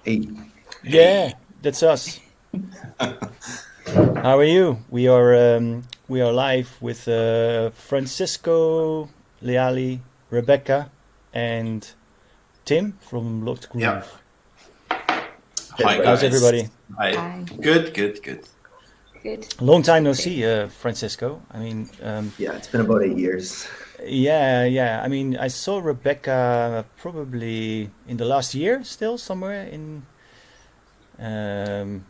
Hey, Yeah, that's us. How are you? We are live with Francesco Leali, Rebekah, and Tim from Locked Yeah. Groove. Hi How's guys. everybody? Hi. Hi. Good, good, good. Good. Long time no see, Francesco. I mean, yeah, it's been about 8 years. yeah. I mean, I saw Rebekah probably in the last year, still somewhere in. Um,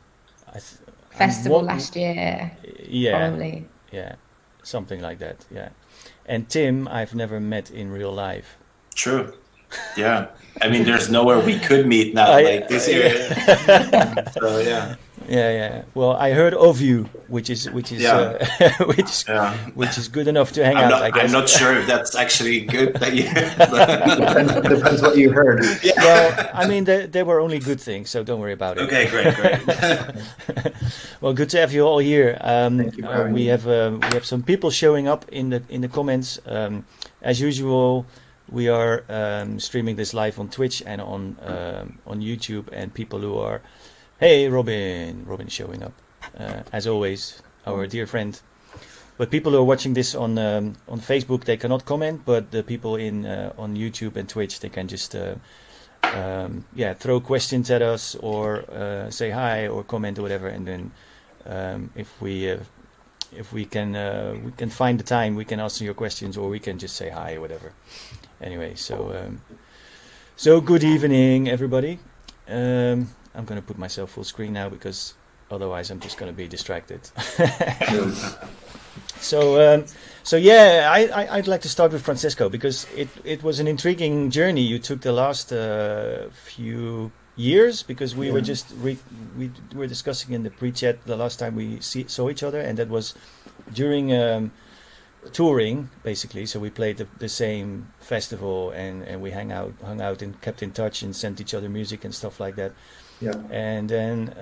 I'm Festival what? last year, Yeah, probably. yeah, something like that. Yeah, and Tim, I've never met in real life. True. Yeah. I mean, there's nowhere we could meet now, I, like this area. yeah. So yeah, Yeah. Well, I heard of you, which is yeah, which yeah. which is good enough to hang I'm out, I not. I'm guess. not sure if that's actually good that you. Depends what you heard. Well, I mean, they were only good things, so don't worry about it. Okay, great. Well, good to have you all here. Thank you for having We me. have some people showing up in the comments. As usual, we are streaming this live on Twitch and on YouTube, and people who are, hey, Robin showing up, as always, our dear friend. But people who are watching this on Facebook, they cannot comment. But the people on YouTube and Twitch, they can just throw questions at us or say hi or comment or whatever. And then if we can find the time, we can answer your questions or we can just say hi or whatever. Anyway, so good evening, everybody. I'm gonna put myself full screen now because otherwise I'm just gonna be distracted. So yeah, I'd like to start with Francesco because it was an intriguing journey you took the last few years, because we were just we were discussing in the pre-chat the last time we saw each other, and that was during touring basically. So we played the same festival and we hung out and kept in touch and sent each other music and stuff like that. Yeah. And then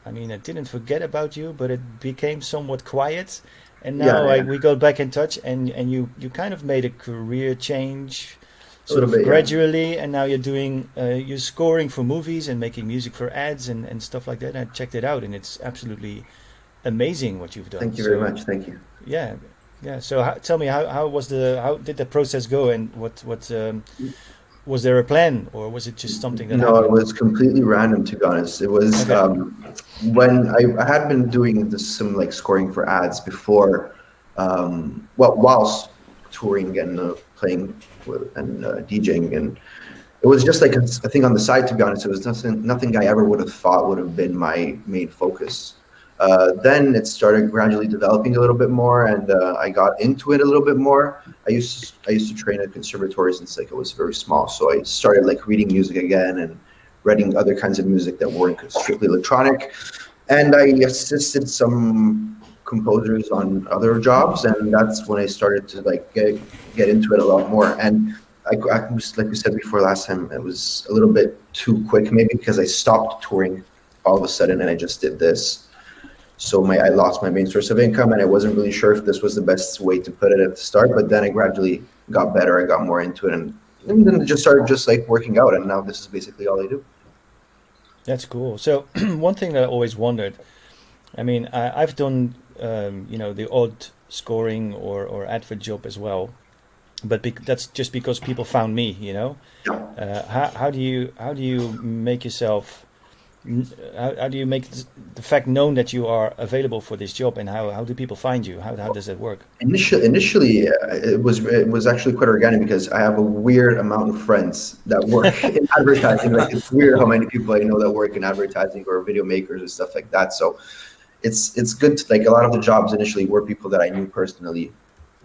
I mean, I didn't forget about you, but it became somewhat quiet. And now we got back in touch, and you kind of made a career change, sort of bit, gradually, and now you're scoring for movies and making music for ads and stuff like that. And I checked it out, and it's absolutely amazing what you've done. Thank you very much. Thank you. Yeah. So tell me, how did the process go, and what was there a plan, or was it just something that No, happened? it was completely random, to be honest. It was when I had been doing some like scoring for ads before, whilst touring and playing and DJing, and it was just like a thing on the side. To be honest, it was nothing I ever would have thought would have been my main focus. Then it started gradually developing a little bit more, and I got into it a little bit more. I used to train at conservatory since like I was very small, so I started like reading music again and reading other kinds of music that weren't strictly electronic. And I assisted some composers on other jobs, and that's when I started to like get into it a lot more. And I was, like we said before last time, it was a little bit too quick, maybe because I stopped touring all of a sudden and I just did this. So I lost my main source of income, and I wasn't really sure if this was the best way to put it at the start. But then I gradually got better. I got more into it, and then it just started just like working out. And now this is basically all I do. That's cool. So one thing that I always wondered, I mean, I've done the odd scoring or advert job as well, but that's just because people found me. How do you make yourself? How do you make the fact known that you are available for this job, and how do people find you? How does that work? Initially, it was actually quite organic because I have a weird amount of friends that work in advertising. Like, it's weird how many people I know that work in advertising or video makers and stuff like that. So it's good to, like, a lot of the jobs initially were people that I knew personally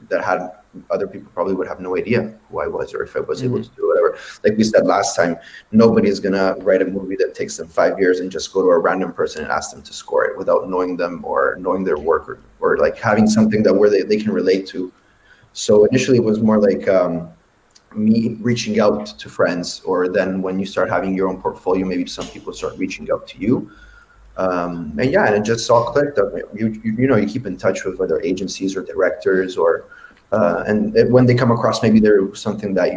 that had other people probably would have no idea who I was or if I was able to do whatever. Like we said last time, nobody is gonna write a movie that takes them 5 years and just go to a random person and ask them to score it without knowing them or knowing their work or like having something that where they can relate to. So initially it was more like me reaching out to friends, or then when you start having your own portfolio, maybe some people start reaching out to you. And it just all clicked. You keep in touch with whether agencies or directors or when they come across maybe there's something that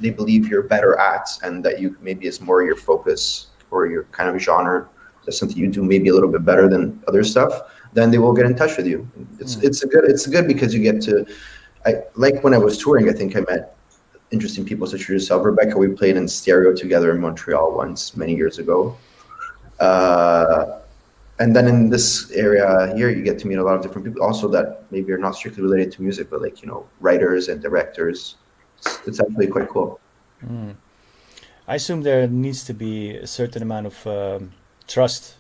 they believe you're better at and that you maybe is more your focus, or your kind of genre, that's something you do maybe a little bit better than other stuff, then they will get in touch with you. It's good because you get to, I like when I was touring, I think I met interesting people such as yourself. Rebekah, we played in stereo together in Montreal once, many years ago. And then in this area here, you get to meet a lot of different people also that maybe are not strictly related to music, but like, writers and directors. It's actually quite cool. I assume there needs to be a certain amount of trust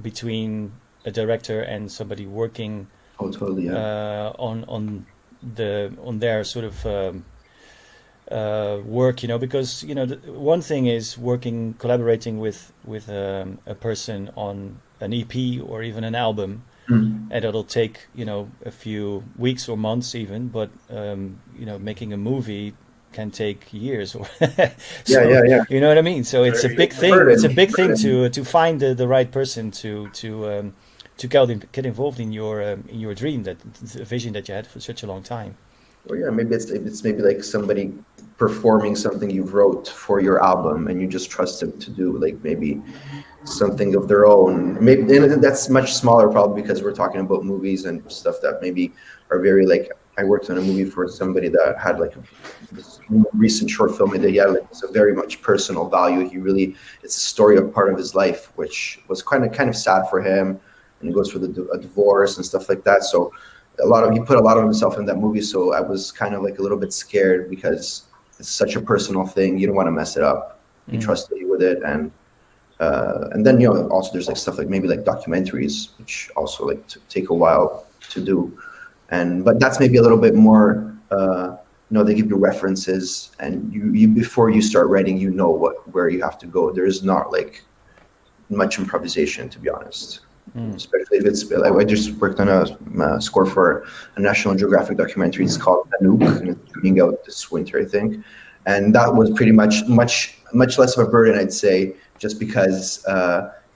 between a director and somebody working totally, yeah. on their sort of work, because one thing is collaborating with a person on an EP or even an album, and it'll take a few weeks or months even, but making a movie can take years. Or yeah. You know what I mean? So it's a big thing. It's a big thing to find the right person to get involved in your dream, that the vision that you had for such a long time. Well, yeah, maybe it's maybe like somebody performing something you wrote for your album, and you just trust them to do like maybe something of their own. Maybe, and that's much smaller, probably because we're talking about movies and stuff that maybe are very like. I worked on a movie for somebody that had like this recent short film that he had. Like, it's a very much personal value. It's a story of part of his life, which was kind of sad for him, and he goes through a divorce and stuff like that. So he put a lot of himself in that movie. So I was kind of like a little bit scared because it's such a personal thing. You don't want to mess it up. He trusted you with it, and then also there's like stuff like maybe like documentaries, which also like take a while to do. But that's maybe a little bit more, they give you references, and you before you start writing, where you have to go. There's not like much improvisation, to be honest. Especially if it's like, I just worked on a score for a National Geographic documentary. It's called Hangout, and it's coming out this winter, I think. And that was pretty much less of a burden, I'd say, just because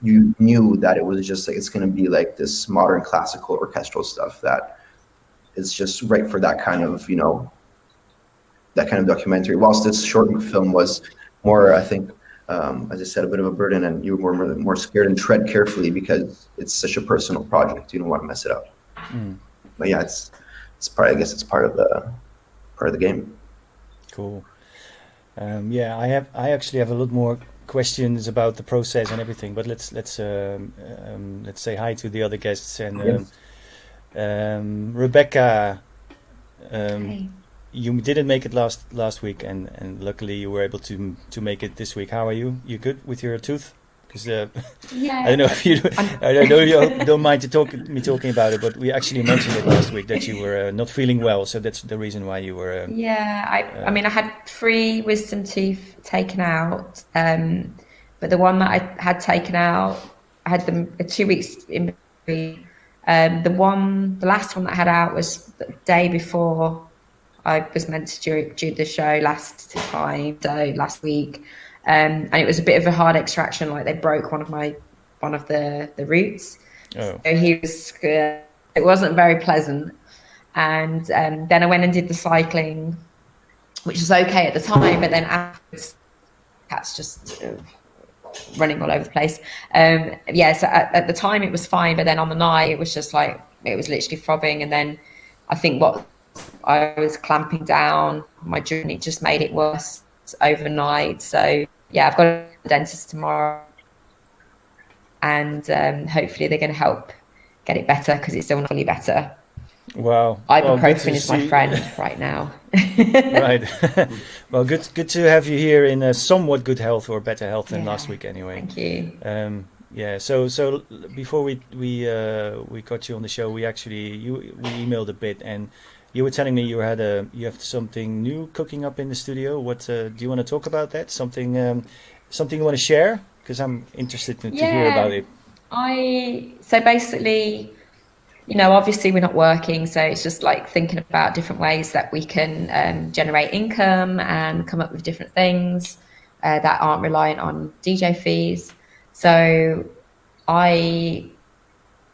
you knew that it was just like it's going to be like this modern classical orchestral stuff that is just right for that kind of documentary. Whilst this short film was more, I think, as I said, a bit of a burden, and you were more scared and tread carefully because it's such a personal project. You don't want to mess it up. But yeah, it's part. I guess it's part of the game. Cool. I actually have a lot more questions about the process and everything, but let's say hi to the other guests. And Yes. Rebekah, Hey. you didn't make it last week, and luckily you were able to make it this week. How are you? You good with your tooth? Because Yeah. I don't know if you. I don't know you don't mind me talking about it, but we actually mentioned it last week that you were not feeling well, so that's the reason why you were. I mean, I had 3 wisdom teeth taken out, but the one that I had taken out, I had them 2 weeks in between. The last one that I had out was the day before I was meant to do the show last week, and it was a bit of a hard extraction. Like they broke one of the roots. Oh. So he was. It wasn't very pleasant, and then I went and did the cycling, which was okay at the time, but then afterwards, that's just running all over the place. So at the time it was fine, but then on the night it was just like it was literally throbbing, and then I think what I was clamping down my jaw, and it just made it worse overnight. So yeah, I've got a dentist tomorrow, and hopefully they're going to help get it better because it's still not fully better. Wow. Ibuprofen is my friend right now. Right. Well, good to have you here in somewhat good health, or better health than last week anyway. Thank you. So before we got you on the show, we emailed a bit, and you were telling me you have something new cooking up in the studio. What do you want to talk about that? Something you want to share? Because I'm interested to hear about it. So basically, obviously we're not working, so it's just like thinking about different ways that we can generate income and come up with different things that aren't reliant on DJ fees. So I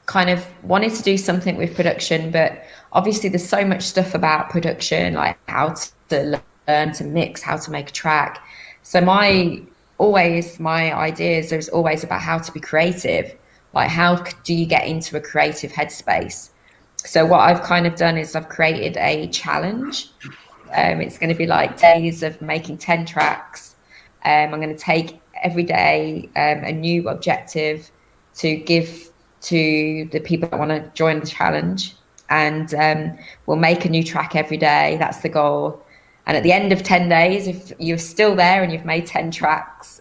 kind of wanted to do something with production, but obviously there's so much stuff about production, like how to learn to mix, how to make a track. So my always my ideas is always about how to be creative. Like, how do you get into a creative headspace? So what I've kind of done is I've created a challenge. It's going to be like days of making 10 tracks. I'm going to take every day a new objective to give to the people that want to join the challenge. And we'll make a new track every day. That's the goal. And at the end of 10 days, if you're still there and you've made 10 tracks,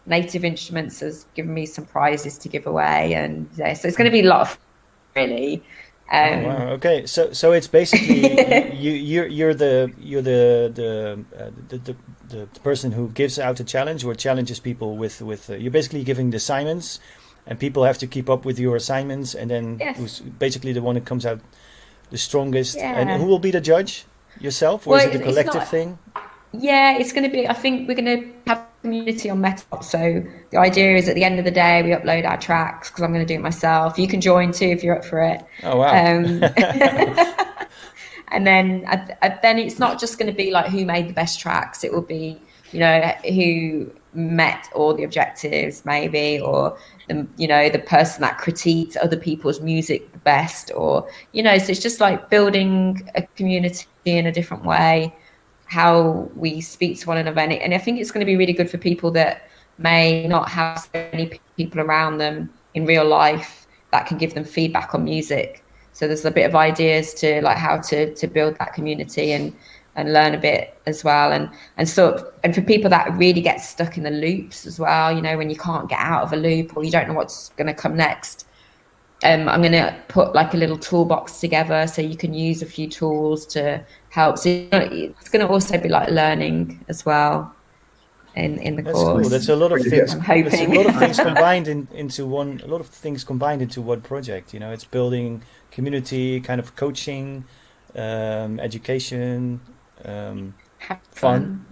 Native Instruments has given me some prizes to give away. And so it's going to be a lot of fun, really. Wow. Okay, so it's basically you're the person who gives out the challenge or challenges people with you're basically giving the assignments, and people have to keep up with your assignments, and then who's basically the one that comes out the strongest. And who will be the judge? Yourself, or is it a collective thing? Yeah, it's going to be, I think we're going to have a community on Metal. So the idea is at the end of the day, we upload our tracks, because I'm going to do it myself. You can join too if you're up for it. Oh, wow. And then it's not just going to be like who made the best tracks. It will be, who met all the objectives maybe, or the person that critiqued other people's music the best, or, so it's just like building a community in a different way, how we speak to one another. And I think it's going to be really good for people that may not have so many people around them in real life that can give them feedback on music. So there's a bit of ideas to like how to build that community and learn a bit as well. And for people that really get stuck in the loops as well, when you can't get out of a loop or you don't know what's going to come next. I'm going to put like a little toolbox together so you can use a few tools to help. So it's going to also be like learning as well in the course. Cool. That's a lot of things. I'm hoping. It's a lot of things combined into one. A lot of things combined into one project. It's building community, kind of coaching, education, fun,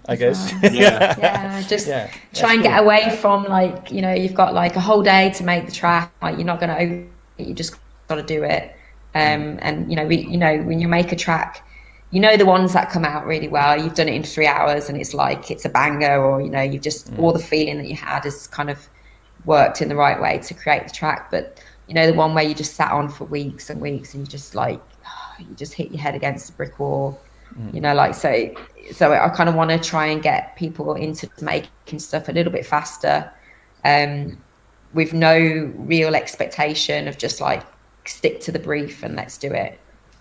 I guess. Well. Try and get away from like, you've got like a whole day to make the track. Like, you're not going to you just got to do it. And when you make a track, the ones that come out really well, you've done it in 3 hours and it's like it's a banger, or you've just all the feeling that you had has kind of worked in the right way to create the track. But the one where you just sat on for weeks and weeks and you just like you just hit your head against the brick wall. So I kind of want to try and get people into making stuff a little bit faster, with no real expectation of just like stick to the brief and let's do it.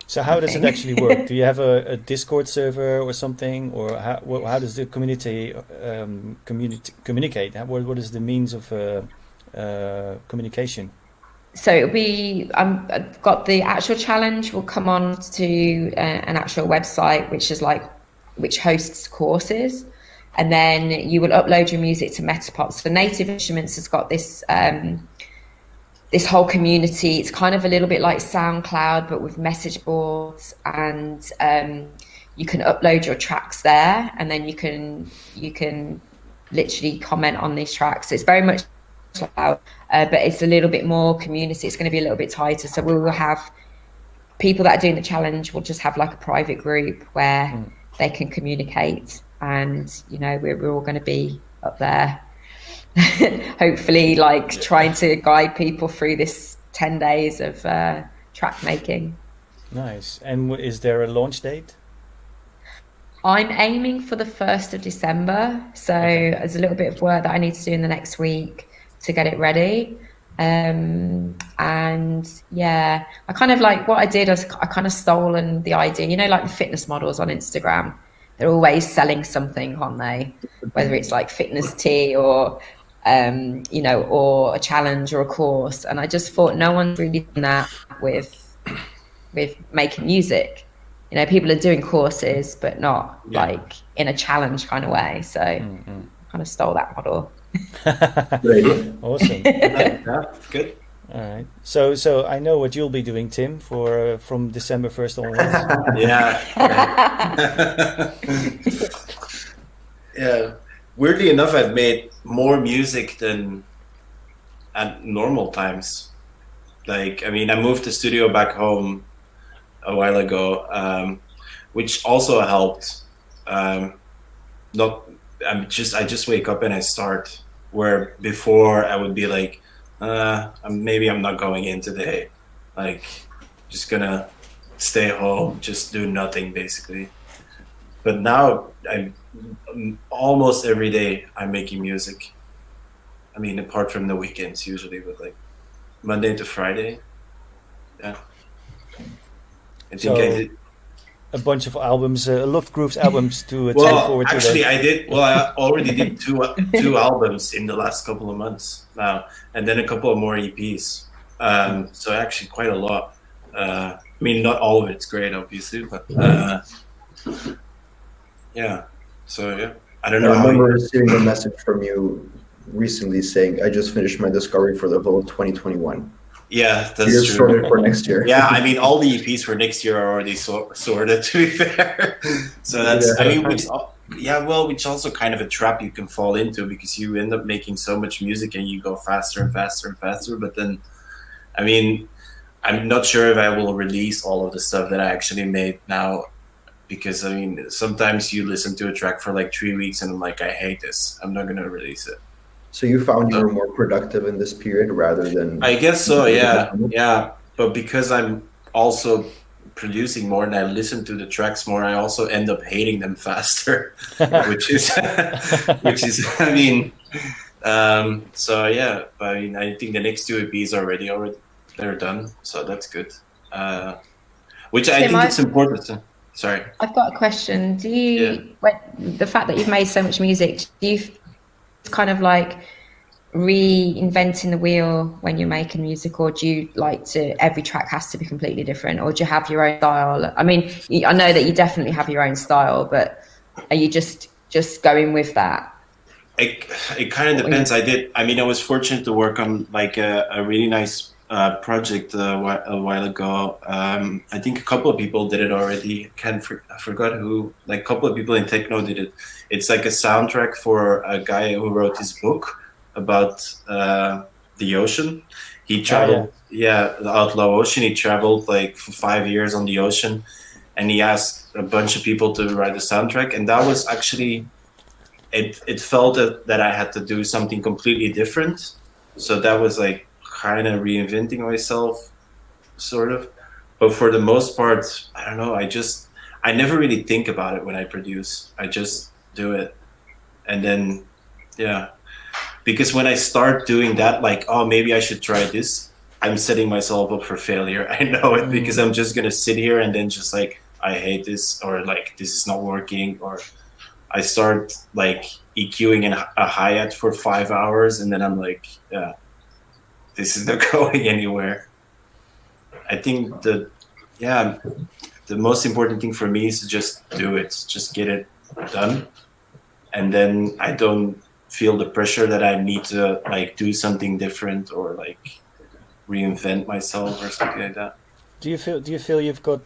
So how does it actually work? Do you have a Discord server or something, or how does the community communicate? What is the means of communication? So it'll be, I've got the actual challenge will come on to an actual website, which hosts courses. And then you will upload your music to Metapop. So Native Instruments has got this this whole community. It's kind of a little bit like SoundCloud, but with message boards, and you can upload your tracks there, and then you can literally comment on these tracks. So it's very much but it's a little bit more community. It's going to be a little bit tighter. So we will have people that are doing the challenge. We'll just have like a private group where they can communicate, and we're all going to be up there hopefully like trying to guide people through this 10 days of track making. Nice. And is there a launch date? I'm aiming for the 1st of December. So there's a little bit of work that I need to do in the next week to get it ready. And yeah, I kind of like what I did is I kind of stolen the idea, like the fitness models on Instagram. They're always selling something, aren't they? Whether it's like fitness tea or, or a challenge or a course. And I just thought no one's really done that with making music. People are doing courses, but not like in a challenge kind of way. So kind of stole that model. Awesome. Yeah, good. All right. So I know what you'll be doing, Tim, for from December 1st onwards. Yeah. Weirdly enough, I've made more music than at normal times. Like, I moved the studio back home a while ago, which also helped. Not I just wake up and I start. Where before I would be like, maybe I'm not going in today. Like, just gonna stay home, just do nothing basically. But now almost every day I'm making music. I mean, apart from the weekends usually, but like Monday to Friday. Yeah. I think I did. A bunch of albums, a lot of groups albums to take Well, forward actually, to. I did. Well, I already did two albums in the last couple of months now, and then a couple of more EPs. So actually, quite a lot. I mean, not all of it's great, obviously, but yeah. So yeah, I don't know. I remember receiving a message from you recently saying, "I just finished my discovery for the whole 2021." Yeah, that's You're true. sorted for next year. Yeah, I mean, all the EPs for next year are already sorted, to be fair. So that's, Yeah. I mean, which also kind of a trap you can fall into, because you end up making so much music and you go faster and faster and faster. But then, I mean, I'm not sure if I will release all of the stuff that I actually made now, because I mean, sometimes you listen to a track for like 3 weeks and I'm like, I hate this. I'm not going to release it. So you found you were more productive in this period rather than... I guess so, yeah. Yeah. But because I'm also producing more and I listen to the tracks more, I also end up hating them faster, which is, I mean, so yeah, I mean, I think the next two EPs already they're done. So that's good. Which I think it's important. Sorry. I've got a question. Do you, the fact that you've made so much music, do you kind of like reinventing the wheel when you're making music, or do you like to, every track has to be completely different, or do you have your own style? I mean, I know that you definitely have your own style, but are you just going with that? It kind of depends. I mean, I was fortunate to work on like a really nice project a while ago. I think a couple of people did it already. I forgot who. Like a couple of people in techno did it. It's like a soundtrack for a guy who wrote his book about the ocean. He traveled, the Outlaw Ocean. He traveled like for 5 years on the ocean, and he asked a bunch of people to write the soundtrack. And that was actually, it felt that I had to do something completely different. So that was like kind of reinventing myself, sort of. But for the most part, I don't know. I never really think about it when I produce. I just do it. And then, yeah. Because when I start doing that, like, oh, maybe I should try this, I'm setting myself up for failure. I know it, because I'm just going to sit here and then just like, I hate this, or like, this is not working, or I start like EQing a hi-hat for 5 hours, and then I'm like, yeah, this is not going anywhere. I think the most important thing for me is to just do it, just get it done. And then I don't feel the pressure that I need to like do something different or like reinvent myself or something like that. Do you feel you've got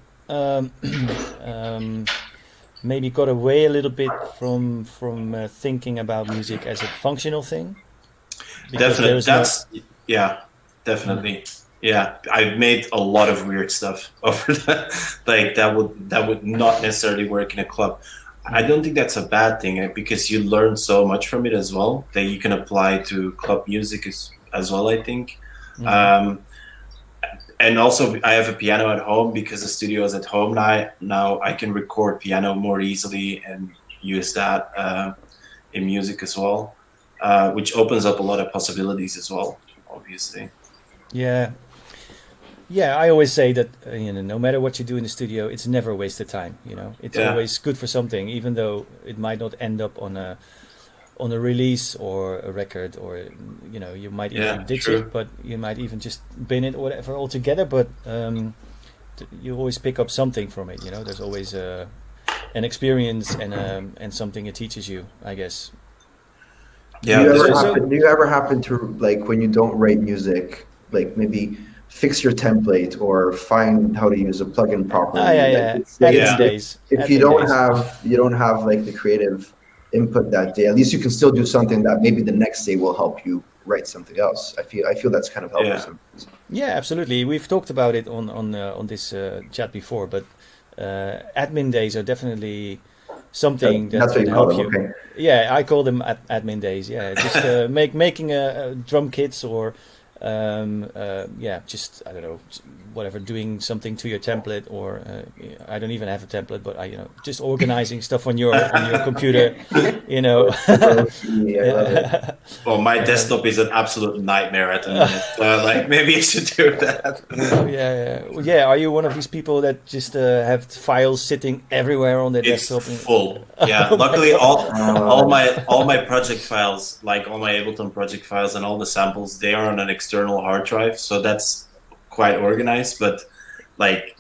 maybe got away a little bit from thinking about music as a functional thing? Because Definitely. Definitely. Yeah, I've made a lot of weird stuff over like that would not necessarily work in a club. I don't think that's a bad thing, because you learn so much from it as well that you can apply to club music as well, I think. And also I have a piano at home, because the studio is at home now I can record piano more easily and use that in music as well, which opens up a lot of possibilities as well, obviously. Yeah, I always say that no matter what you do in the studio, it's never a waste of time. It's always good for something, even though it might not end up on a release or a record, or you might even ditch it, but you might even just bin it or whatever altogether. But you always pick up something from it. There's always an experience and something it teaches you, I guess. Yeah. Do you ever happen to, like, when you don't write music, like maybe fix your template or find how to use a plugin properly? If you don't have like the creative input that day, at least you can still do something that maybe the next day will help you write something else. I feel that's kind of helpful sometimes. Yeah, absolutely. We've talked about it on this chat before, but admin days are definitely something that That's what can you call help them, you. okay. Yeah, I call them admin days. Yeah, just making a drum kits or just I don't know, whatever, doing something to your template, or I don't even have a template, but just organizing stuff on your computer, you know. I love it. Well, my desktop is an absolute nightmare at the minute. Like maybe I should do that. Yeah. Are you one of these people that just have files sitting everywhere on their It's desktop? full. Yeah. Luckily, all my project files, like all my Ableton project files and all the samples, they are on an external hard drive, so that's quite organized. But like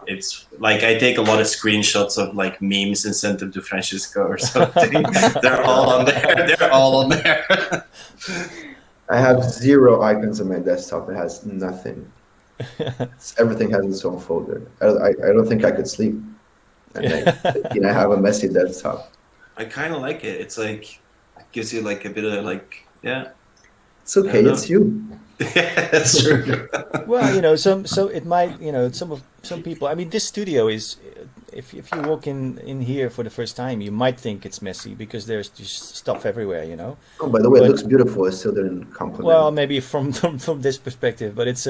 it's like I take a lot of screenshots of like memes and send them to Francesco or something. They're all on there. I have 0 icons on my desktop. It has nothing. Everything has its own folder. I don't think I could sleep at night. I have a messy desktop. I kind of like it. It's like it gives you like a bit of like It's okay. It's you. Yeah, that's true. Well, so it might, some people. I mean, this studio is. If you walk in here for the first time, you might think it's messy because there's just stuff everywhere, Oh, by the way, it looks beautiful. I still didn't compliment. Well, maybe from this perspective, but it's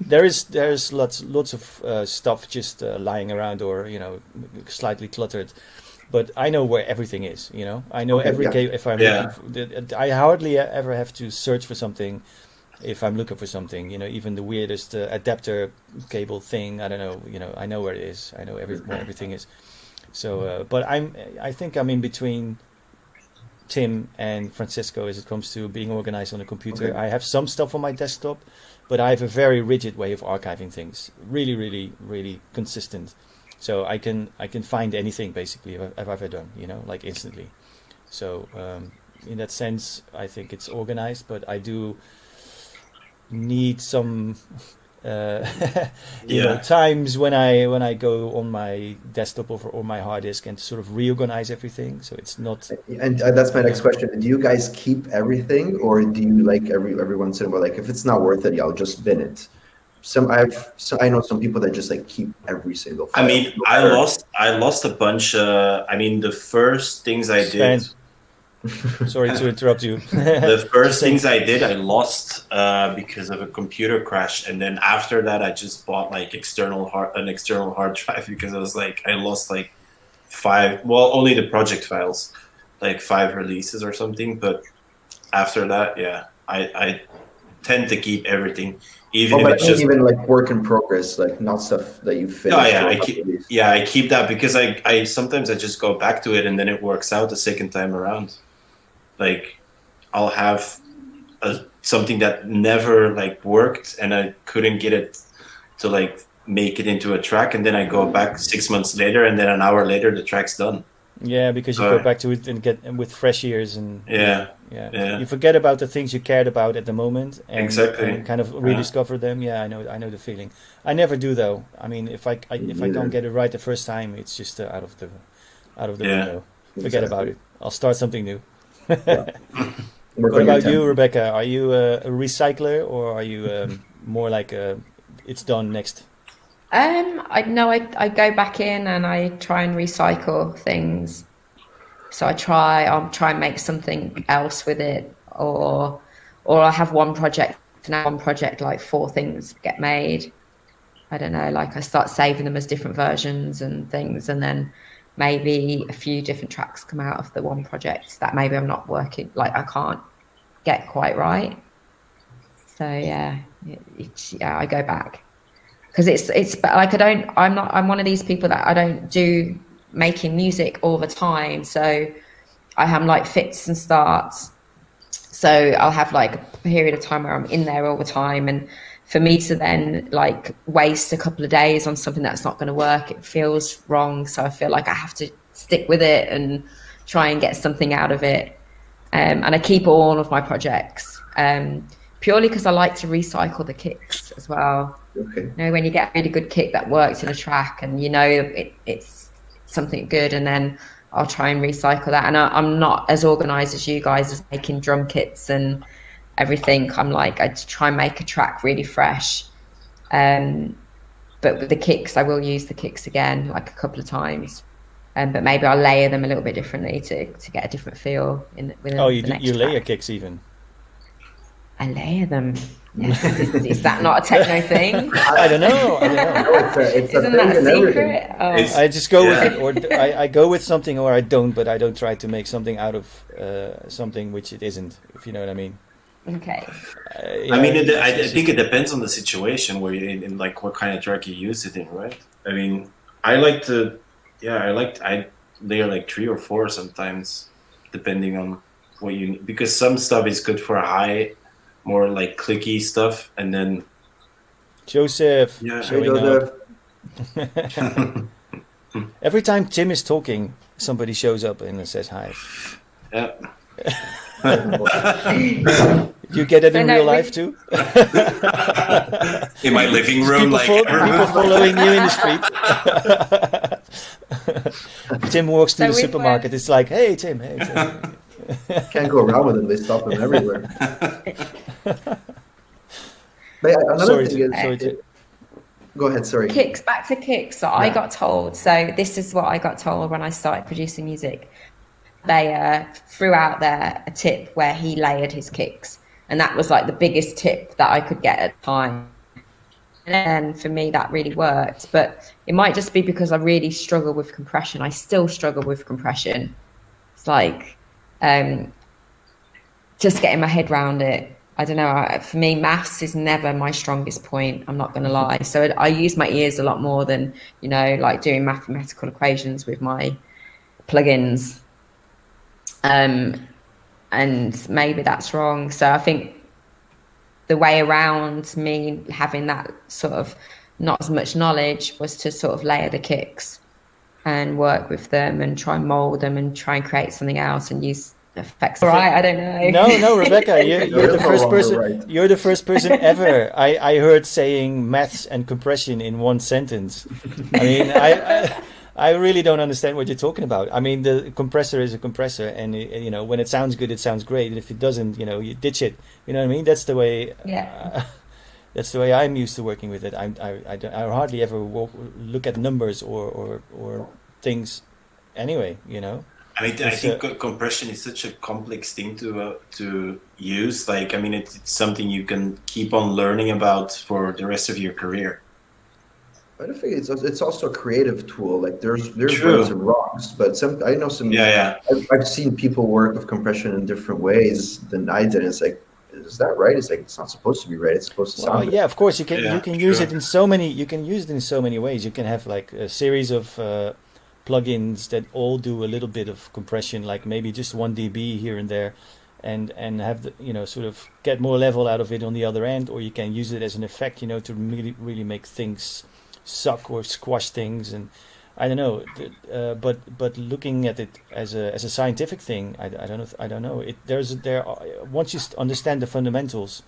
there's lots of stuff just lying around or slightly cluttered. But I know where everything is. I know if I'm looking for, I hardly ever have to search for something. If I'm looking for something, even the weirdest adapter cable thing, I don't know, I know where it is. I know where everything is. So, but I think I'm in between Tim and Francesco as it comes to being organized on a computer. Okay. I have some stuff on my desktop, but I have a very rigid way of archiving things. Really, really, really consistent. So I can find anything basically I've ever done, like instantly. So in that sense, I think it's organized, but I do need some times when I go on my desktop or my hard disk and sort of reorganize everything, so it's not. And that's my next question. Do you guys keep everything, or do you like every once in a while, like if it's not worth it, I'll just bin it? I know some people that just like keep every single file. I mean, I lost a bunch. I mean, the first things I did. Sorry to interrupt you. The first things I did, I lost because of a computer crash, and then after that, I just bought like an external hard drive because I was like, I lost like 5. Well, only the project files, like 5 releases or something. But after that, I tend to keep everything, even if it's just even like work in progress, like not stuff that you finished. I keep that because I sometimes I just go back to it and then it works out the second time around. Like I'll have something that never like worked and I couldn't get it to like make it into a track, and then I go back 6 months later, and then an hour later the track's done. Yeah, because you go back to it and get with fresh ears and you forget about the things you cared about at the moment and, and kind of rediscover them. Yeah, I know the feeling. I never do though. I mean, if I don't get it right the first time, it's just out of the window. Forget about it. I'll start something new. What about you, Rebekah? Are you a recycler, or are you more like it's done next? I go back in and I try and recycle things. So I'll try and make something else with it, or I have one project, like 4 things get made. I don't know, like I start saving them as different versions and things, and then maybe a few different tracks come out of the one project that maybe I'm not working, like I can't get quite right. So I go back. Because it's like I'm one of these people that I don't do making music all the time. So I have like fits and starts. So I'll have like a period of time where I'm in there all the time. And for me to then like waste a couple of days on something that's not going to work, it feels wrong. So I feel like I have to stick with it and try and get something out of it. And I keep all of my projects purely because I like to recycle the kicks as well. Okay. When you get a really good kick that works in a track and it's something good, and then I'll try and recycle that. And I'm not as organized as you guys as making drum kits and everything. I'm like, I try and make a track really fresh. But with the kicks, I will use the kicks again, like a couple of times. but maybe I'll layer them a little bit differently to get a different feel within Oh, the next you layer track. kicks even. I layer them. Yes. Is that not a techno thing? I don't know. It's Isn't a that a thing and secret? everything. Oh. I just go with it, or I go with something, or I don't. But I don't try to make something out of something which it isn't. If you know what I mean. Okay. I mean, I think it depends on the situation where you're in like what kind of track you use it in, right? I mean, I layer like 3 or 4 sometimes, depending on what you need, because some stuff is good for high, more like clicky stuff, and then Joseph showing up. Every time Tim is talking, somebody shows up and says hi. Yeah. You get it in real life too? In my living room, people following you in the street. Tim walks to the supermarket. It's like, hey Tim, hey Tim. Can't go around with them. They stop them everywhere. But another thing is, go ahead. Sorry. Back to kicks. So I got told. So this is what I got told when I started producing music. They threw out there a tip where he layered his kicks, and that was like the biggest tip that I could get at the time. And for me, that really worked. But it might just be because I really struggle with compression. I still struggle with compression. It's like just getting my head around it. I don't know. For me, maths is never my strongest point. I'm not going to lie. So I use my ears a lot more than, like doing mathematical equations with my plugins. And maybe that's wrong. So I think the way around me having that sort of not as much knowledge was to sort of layer the kicks and work with them and try and mold them and try and create something else and use effects. Right? I don't know. No, Rebekah, you're the first person. Right. You're the first person ever I heard saying maths and compression in one sentence. I mean, I really don't understand what you're talking about. I mean, the compressor is a compressor, and when it sounds good, it sounds great. And if it doesn't, you ditch it. You know what I mean? That's the way. Yeah. That's the way I'm used to working with it. I hardly ever look at numbers or things. Anyway, I mean, I think compression is such a complex thing to use. Like, I mean, it's something you can keep on learning about for the rest of your career. I don't think it's also a creative tool. Like there's rights and wrongs, but I know some. Yeah. I've seen people work with compression in different ways than I did. It's like, is that right? It's like it's not supposed to be right. It's supposed to sound. Yeah, of course you can use it in so many. You can use it in so many ways. You can have like a series of plugins that all do a little bit of compression, like maybe just 1 dB here and there, and have the sort of get more level out of it on the other end, or you can use it as an effect, to really make things suck or squash things, and I don't know, but looking at it as a scientific thing, I don't know. Once you understand the fundamentals,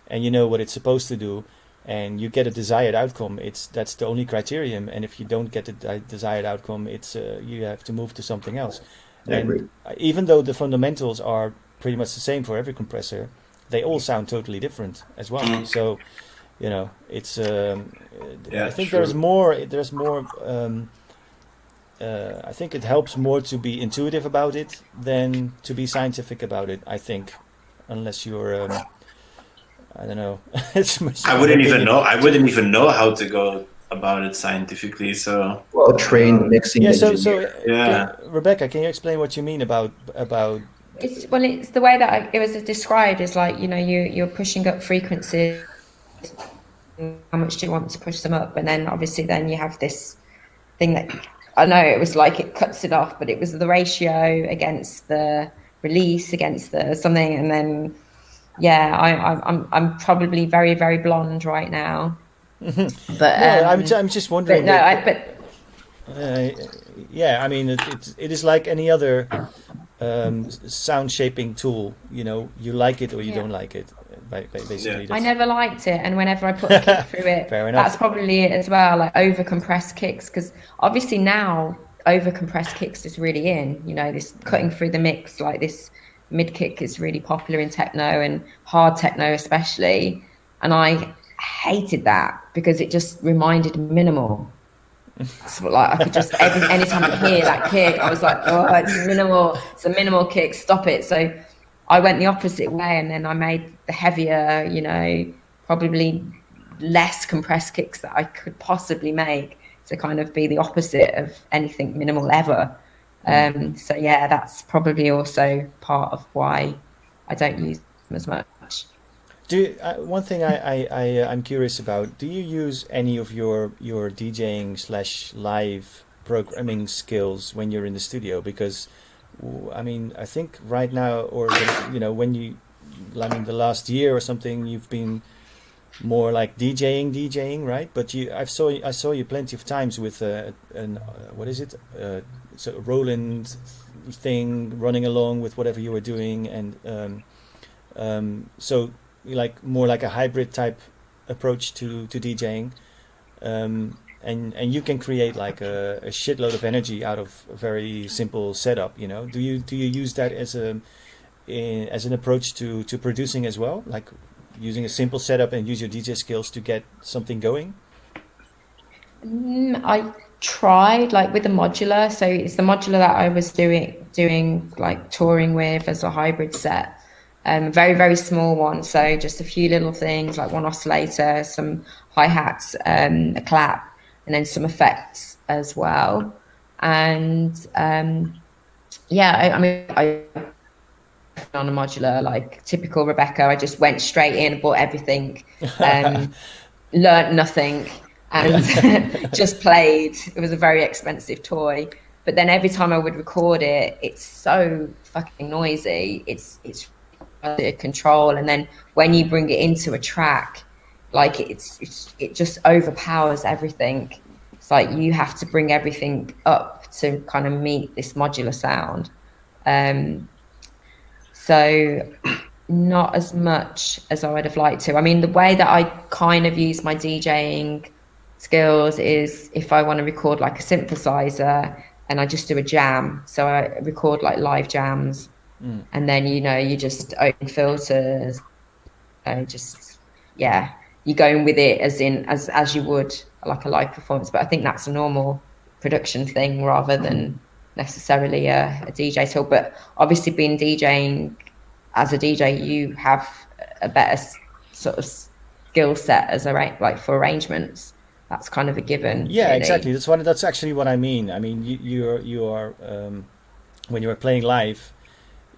and you know what it's supposed to do, and you get a desired outcome, that's the only criterion. And if you don't get the desired outcome, it's you have to move to something else. And even though the fundamentals are pretty much the same for every compressor, they all sound totally different as well. So. It's. I think there's more. I think it helps more to be intuitive about it than to be scientific about it. I think, unless you're. I don't know. I wouldn't even know. I wouldn't even know how to go about it scientifically. So. Well, trained mixing. Yeah. Yeah. Rebekah, can you explain what you mean about? It's the way that it was described is like you're pushing up frequencies. How much do you want to push them up? And then obviously then you have this thing that I know it was like it cuts it off, but it was the ratio against the release against the something, and then I'm probably very, very blonde right now. But I'm just wondering. Yeah, I mean it is like any other sound shaping tool. You like it or you don't like it. Basically, I never liked it, and whenever I put a kick through it, that's probably it as well. Like over compressed kicks, because obviously now over compressed kicks is really in. This cutting through the mix, like this mid kick is really popular in techno and hard techno especially, and I hated that because it just reminded minimal. So, like, I could just anytime I hear that kick, I was like, oh, it's a minimal kick, stop it. So I went the opposite way, and then I made the heavier, you know, probably less compressed kicks that I could possibly make to kind of be the opposite of anything minimal ever. So yeah, that's probably also part of why I don't use them as much. One thing I'm curious about, do you use any of your DJing / live programming skills when you're in the studio? Because I mean, I think right now, or you know, the last year or something, you've been more like DJing, right? But I saw you plenty of times with what is it? So Roland thing running along with whatever you were doing, and so like more like a hybrid type approach to DJing, and you can create like a shitload of energy out of a very simple setup. You know, do you use that as an approach to producing as well, like using a simple setup and use your DJ skills to get something going? I tried, like, with the modular. So it's the modular that I was doing like touring with as a hybrid set. Very, very small one. So just a few little things, like one oscillator, some hi-hats, a clap, and then some effects as well. And yeah, I mean, I on a modular, like typical Rebekah, I just went straight in, bought everything, learnt nothing, and just played. It was a very expensive toy, but then every time I would record it, it's so fucking noisy. It's out of control, and then when you bring it into a track, like it just overpowers everything. It's like you have to bring everything up to kind of meet this modular sound. So not as much as I would have liked to. I mean, the way that I kind of use my DJing skills is if I want to record like a synthesizer and I just do a jam. So I record like live jams, and then, you know, you just open filters and just, yeah, you're going with it as you would like a live performance. But I think that's a normal production thing rather than necessarily a DJ tool. But obviously, being DJing as a DJ, you have a better sort of skill set as like for arrangements. That's kind of a given. Yeah, really. Exactly. That's actually what I mean. I mean, you are when you are playing live,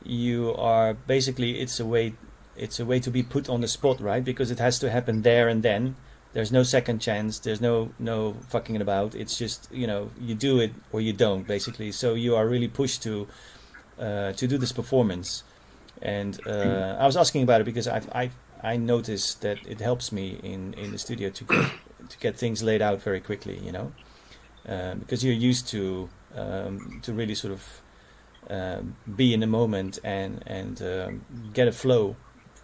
you are basically it's a way to be put on the spot, right? Because it has to happen there and then. There's no second chance. There's no fucking about. It's just, you know, you do it or you don't, basically. So you are really pushed to do this performance. And I was asking about it because I noticed that it helps me in the studio to get things laid out very quickly, you know, because you're used to really sort of be in the moment and get a flow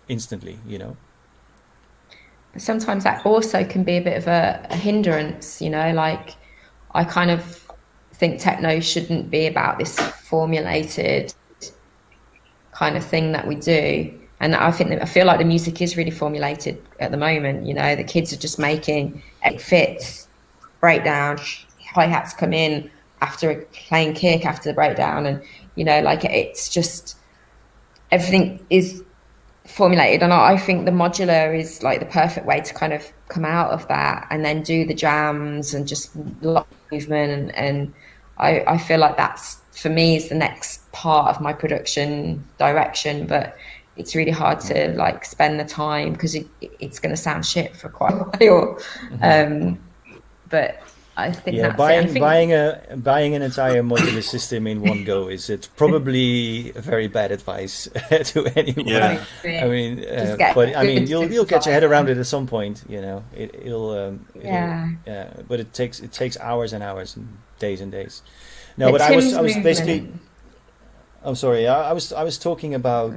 instantly, you know. Sometimes that also can be a bit of a hindrance, you know, like I kind of think techno shouldn't be about this formulated kind of thing that we do. And I feel like the music is really formulated at the moment, you know, the kids are just making it fits, breakdown, hi-hats come in after a plain kick after the breakdown, and, you know, like it's just everything is formulated. And I think the modular is like the perfect way to kind of come out of that and then do the jams and just lot of movement, and I feel like that's, for me, is the next part of my production direction. But it's really hard to like spend the time because it's going to sound shit for quite a while. But I think that's buying an entire modular system in one go is probably a very bad advice to anyone. Yeah. I mean, but I mean, you'll get your head around it at some point. You know, but it takes hours and hours and days. No, but I was basically. I'm sorry. I was talking about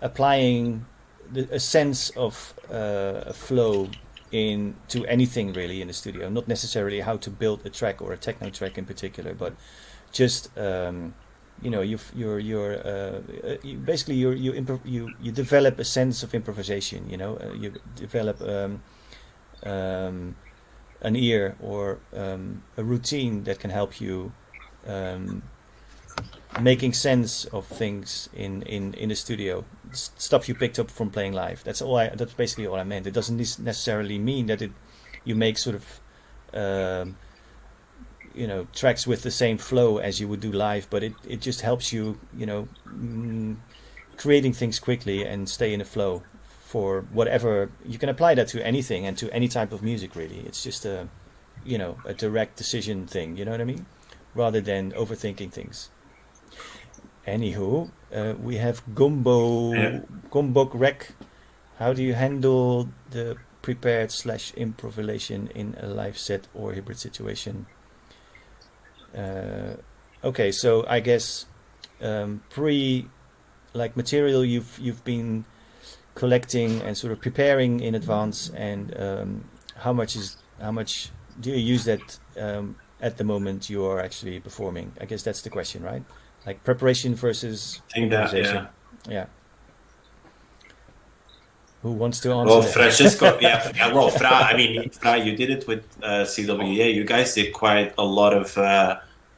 applying a sense of a flow into anything really in the studio, not necessarily how to build a track or a techno track in particular, but just you know, you basically you develop a sense of improvisation. You know, you develop an ear or a routine that can help you making sense of things in the studio, stuff you picked up from playing live. That's basically all I meant. It doesn't necessarily mean that you make sort of tracks with the same flow as you would do live, but it just helps you, creating things quickly and stay in a flow for whatever. You can apply that to anything and to any type of music, really. It's just a direct decision thing, you know what I mean? Rather than overthinking things. Anywho, we have Gombok Rec. How do you handle the prepared / improvisation in a live set or hybrid situation? Okay, so I guess material you've been collecting and sort of preparing in advance, and how much do you use that at the moment you are actually performing? I guess that's the question, right? Like preparation versus improvisation. Yeah. Who wants to answer? Well, that? Francesco, yeah. Well, Fra, you did it with CWA. You guys did quite a lot of.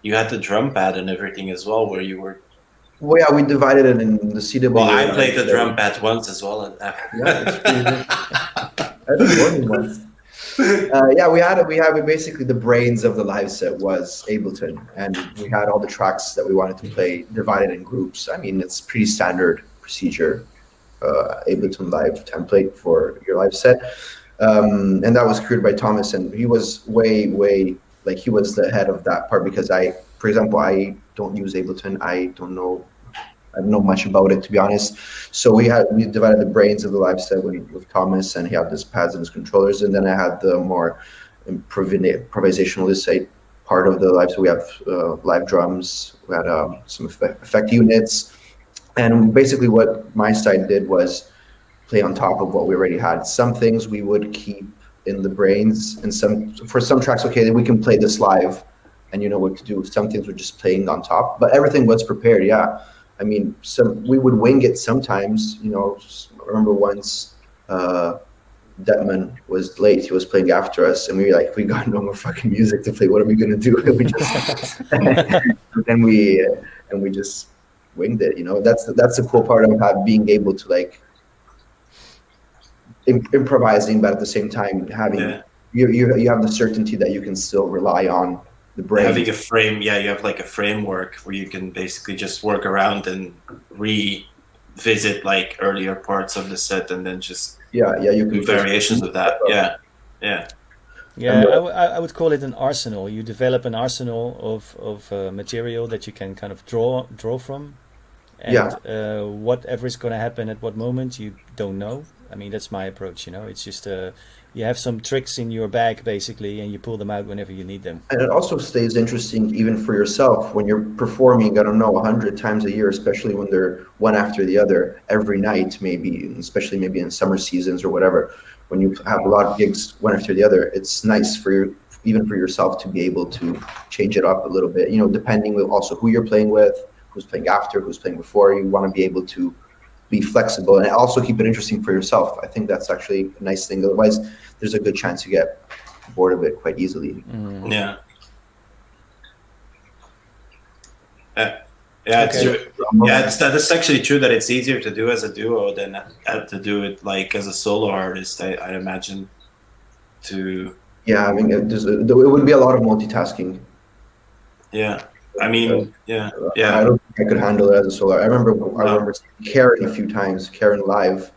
You had the drum pad and everything as well, where you were. Well, yeah, we divided it in the CWA. Well, I played the drum pad once as well. Yeah, it's pretty good. I think more than once. We basically the brains of the live set was Ableton, and we had all the tracks that we wanted to play divided in groups. I mean, it's pretty standard procedure, Ableton Live template for your live set, and that was created by Thomas, and he was way he was the head of that part, because for example, I don't use Ableton. I don't know much about it, to be honest. So we divided the brains of the live set with Thomas, and he had his pads and his controllers, and then I had the more improvisational, let's say, part of the live. So we have live drums, we had some effect units, and basically what my side did was play on top of what we already had. Some things we would keep in the brains, and for some tracks, okay, we can play this live, and you know what to do. Some things we're just playing on top, but everything was prepared. Yeah. I mean, we would wing it sometimes. I remember once Detman was late. He was playing after us, and we were like, we got no more fucking music to play. What are we gonna do? And we just and we just winged it. That's the cool part of being able to like improvising, but at the same time having you have the certainty that you can still rely on the brain. Having a frame, you have like a framework where you can basically just work around and revisit like earlier parts of the set, and then just you can do variations of that. I would call it an arsenal. You develop an arsenal of material that you can kind of draw from, and whatever is going to happen at what moment you don't know. I mean, that's my approach. It's just you have some tricks in your bag, basically, and you pull them out whenever you need them. And it also stays interesting even for yourself when you're performing, 100 times a year, especially when they're one after the other, every night, maybe, especially maybe in summer seasons or whatever. When you have a lot of gigs one after the other, it's nice even for yourself to be able to change it up a little bit, depending on also who you're playing with, who's playing after, who's playing before. You want to be able to be flexible and also keep it interesting for yourself. I think that's actually a nice thing. Otherwise, there's a good chance you get bored of it quite easily. That's actually true that it's easier to do as a duo than to do it like as a solo artist. I imagine. I mean, it would be a lot of multitasking. I mean, I don't think I could handle it as a solo. I remember Karen a few times, Karen live,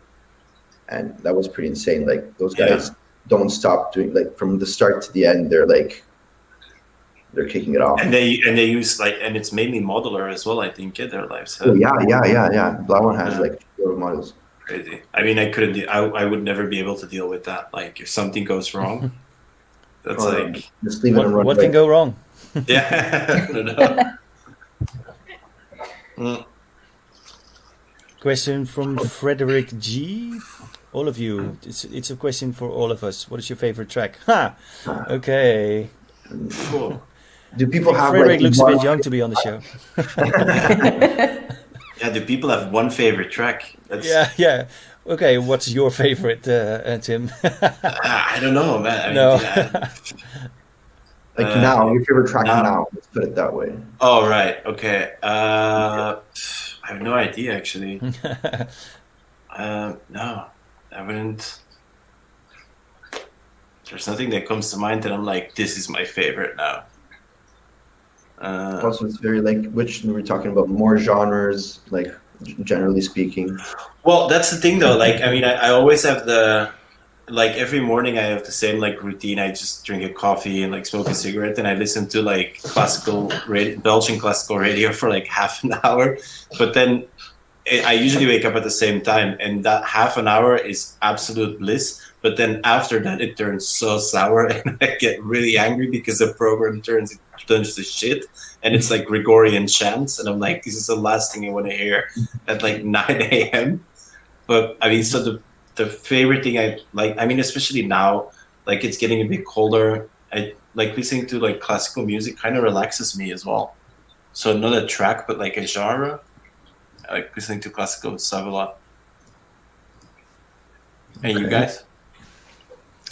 and that was pretty insane. Like those guys don't stop doing, like, from the start to the end. They're kicking it off. And they use and it's mainly modular as well. I think their lives. Oh, yeah. Blauman has like 4 models. Crazy. I mean, I would never be able to deal with that. Like if something goes wrong, that's just leave it and run. What can go wrong? I don't know. Question from Frederick G. All of you, it's a question for all of us. What is your favorite track? Okay. Cool. Do people have Frederick looks a bit young to be on the show. Do people have one favorite track? Okay, what's your favorite, Tim? I don't know, man. I mean, No. yeah. Now, your favorite track now. now. Let's put it that way. Oh, right. Okay. I have no idea, actually. No, I wouldn't. There's nothing that comes to mind that I'm like, this is my favorite now. Also, it's very like, which we're talking about more genres, like generally speaking. Well, that's the thing though. Like, I mean, I always have like every morning I have the same like routine. I just drink a coffee and like smoke a cigarette, and I listen to like Belgian classical radio for like half an hour. But then I usually wake up at the same time, and that half an hour is absolute bliss. But then after that, it turns so sour, and I get really angry because the program turns to shit, and it's like Gregorian chants, and I'm like, this is the last thing I want to hear at like 9 a.m. But I mean, so the favorite thing I like, I mean, especially now, like it's getting a bit colder. I like listening to like classical music, kind of relaxes me as well. So not a track, but like a genre. I like listening to classical stuff a lot. And you guys?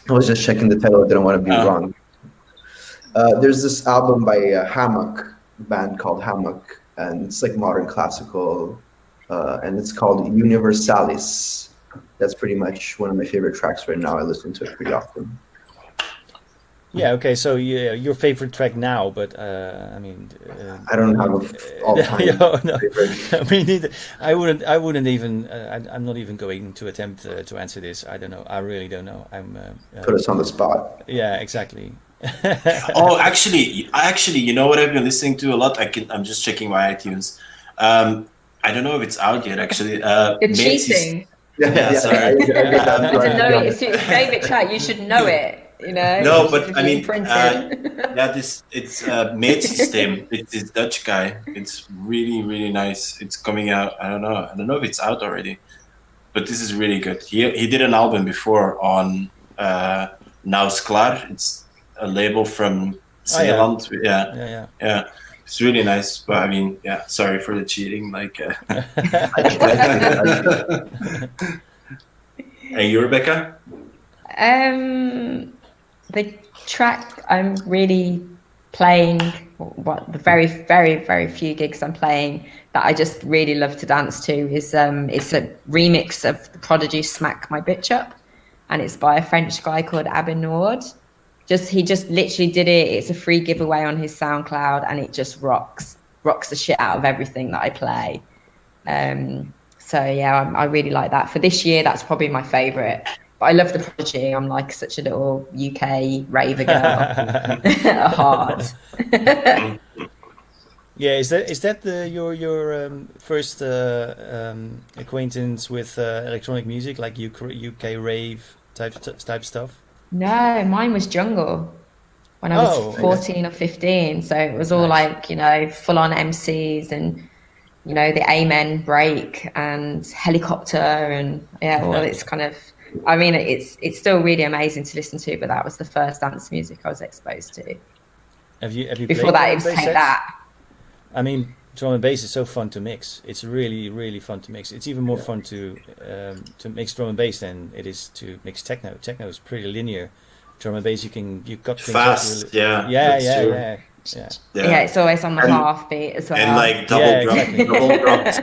I was just checking the title. I didn't want to be wrong. There's this album by Hammock, band called Hammock, and it's like modern classical, and it's called Universalis. That's pretty much one of my favorite tracks right now. I listen to it pretty often. Yeah. Okay. So your favorite track now, but I mean, I don't have all-time no. favorite. I mean, neither. I wouldn't even. I'm not even going to attempt to answer this. I don't know. I really don't know. Put us on the spot. Yeah. Exactly. Oh, actually, you know what I've been listening to a lot? I'm just checking my iTunes. I don't know if it's out yet, actually. You're cheating. Yeah, sorry. I To know it's your favorite track, you should know it. You know. No, but I mean, it's Mate System. It's this Dutch guy. It's really, really nice. It's coming out. I don't know if it's out already, but this is really good. He did an album before on Now Is Klaar. It's a label from Zeeland. Yeah. It's really nice, but I mean, yeah. Sorry for the cheating. Like, and you, Rebekah? The track I'm really playing, the very, very, very few gigs I'm playing that I just really love to dance to is it's a remix of the Prodigy "Smack My Bitch Up," and it's by a French guy called Abin Nord. He just literally did it. It's a free giveaway on his SoundCloud, and it just rocks the shit out of everything that I play. So yeah, I really like that. For this year, that's probably my favorite. But I love the Prodigy. I'm like such a little UK raver girl at heart. Yeah, is that your first acquaintance with electronic music, like UK rave type stuff? No, mine was jungle when I was 14 or 15. So it was all like, full on MCs and, the Amen break and helicopter and it's kind of, I mean, it's still really amazing to listen to, but that was the first dance music I was exposed to. Have you before that? It was Take That. I mean, drum and bass is so fun to mix. It's really, really fun to mix. It's even more fun to mix drum and bass than it is to mix techno. Techno is pretty linear. Drum and bass, you got things fast. Really, yeah. It's always on the half beat as well. And like double drops,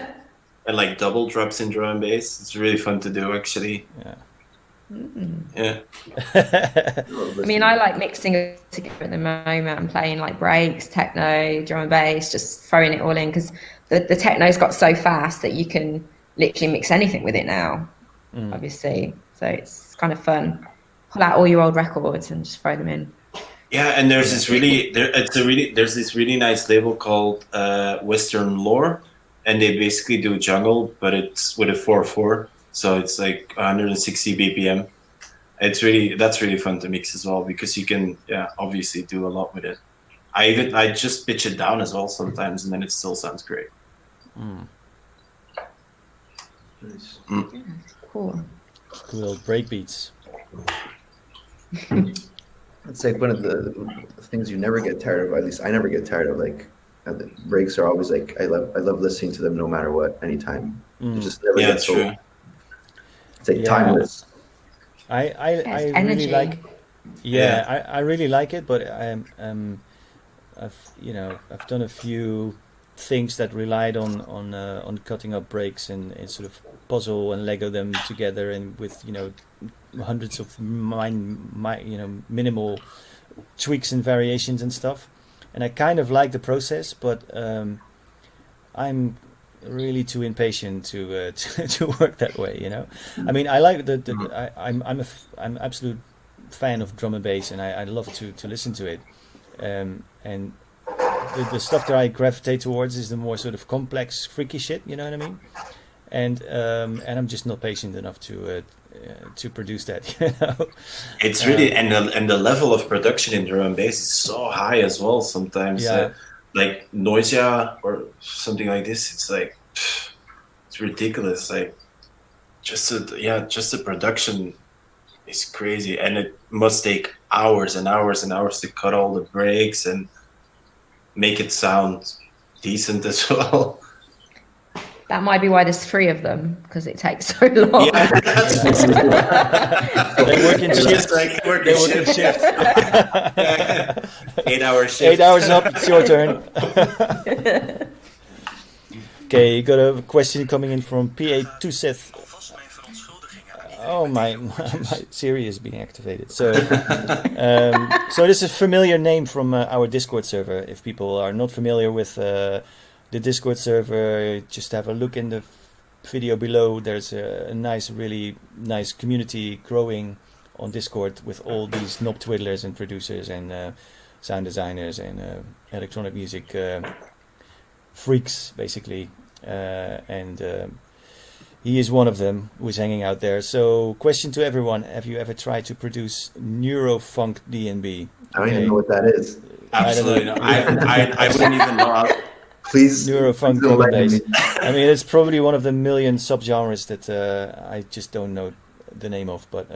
and like double drops in drum and bass. It's really fun to do, actually. Yeah. Yeah. I mean, I like mixing it together at the moment. I'm playing like breaks, techno, drum and bass, just throwing it all in because the techno's got so fast that you can literally mix anything with it now, obviously. So it's kind of fun. Pull out all your old records and just throw them in. Yeah, and there's this really nice label called Western Lore, and they basically do jungle, but it's with a 4/4. So it's like 160 BPM. That's really fun to mix as well because you can obviously do a lot with it. I just pitch it down as well sometimes, and then it still sounds great. Nice. Yeah, cool break beats. It's like one of the things you never get tired of. At least I never get tired of. Like the breaks are always like I love listening to them no matter what, anytime. It just never gets old. It's like timeless. I really energy. like. Yeah, I really like it, but I've done a few things that relied on cutting up breaks and sort of puzzle and Lego them together, and with hundreds of minimal tweaks and variations and stuff. And I kind of like the process, but I'm really too impatient to work that way. I mean, I like I'm absolute fan of drum and bass, and I love to listen to it. And the stuff that I gravitate towards is the more sort of complex, freaky shit. You know what I mean? And I'm just not patient enough to produce that. It's really and the level of production in drum and bass is so high as well. Sometimes, like Noisia or something like this, it's like it's ridiculous. Like just the production is crazy, and it must take hours and hours and hours to cut all the breaks and make it sound decent as well. That might be why there's 3 of them, because it takes so long. Yeah, they work in shifts. They work in shifts. 8-hour shift. 8 hours up, it's your turn. Okay, you got a question coming in from PA2 Seth. Oh, my Siri is being activated. So this is a familiar name from our Discord server. If people are not familiar with the Discord server, just have a look in the video below. There's a really nice community growing on Discord with all these knob twiddlers and producers and sound designers and electronic music freaks, basically. He is one of them who is hanging out there. So, question to everyone: have you ever tried to produce Neurofunk DNB? I don't even know what that is. Absolutely not. I wouldn't even know how. Please, Neurofunk please don't bass. me. I mean, it's probably one of the million subgenres that I just don't know the name of. But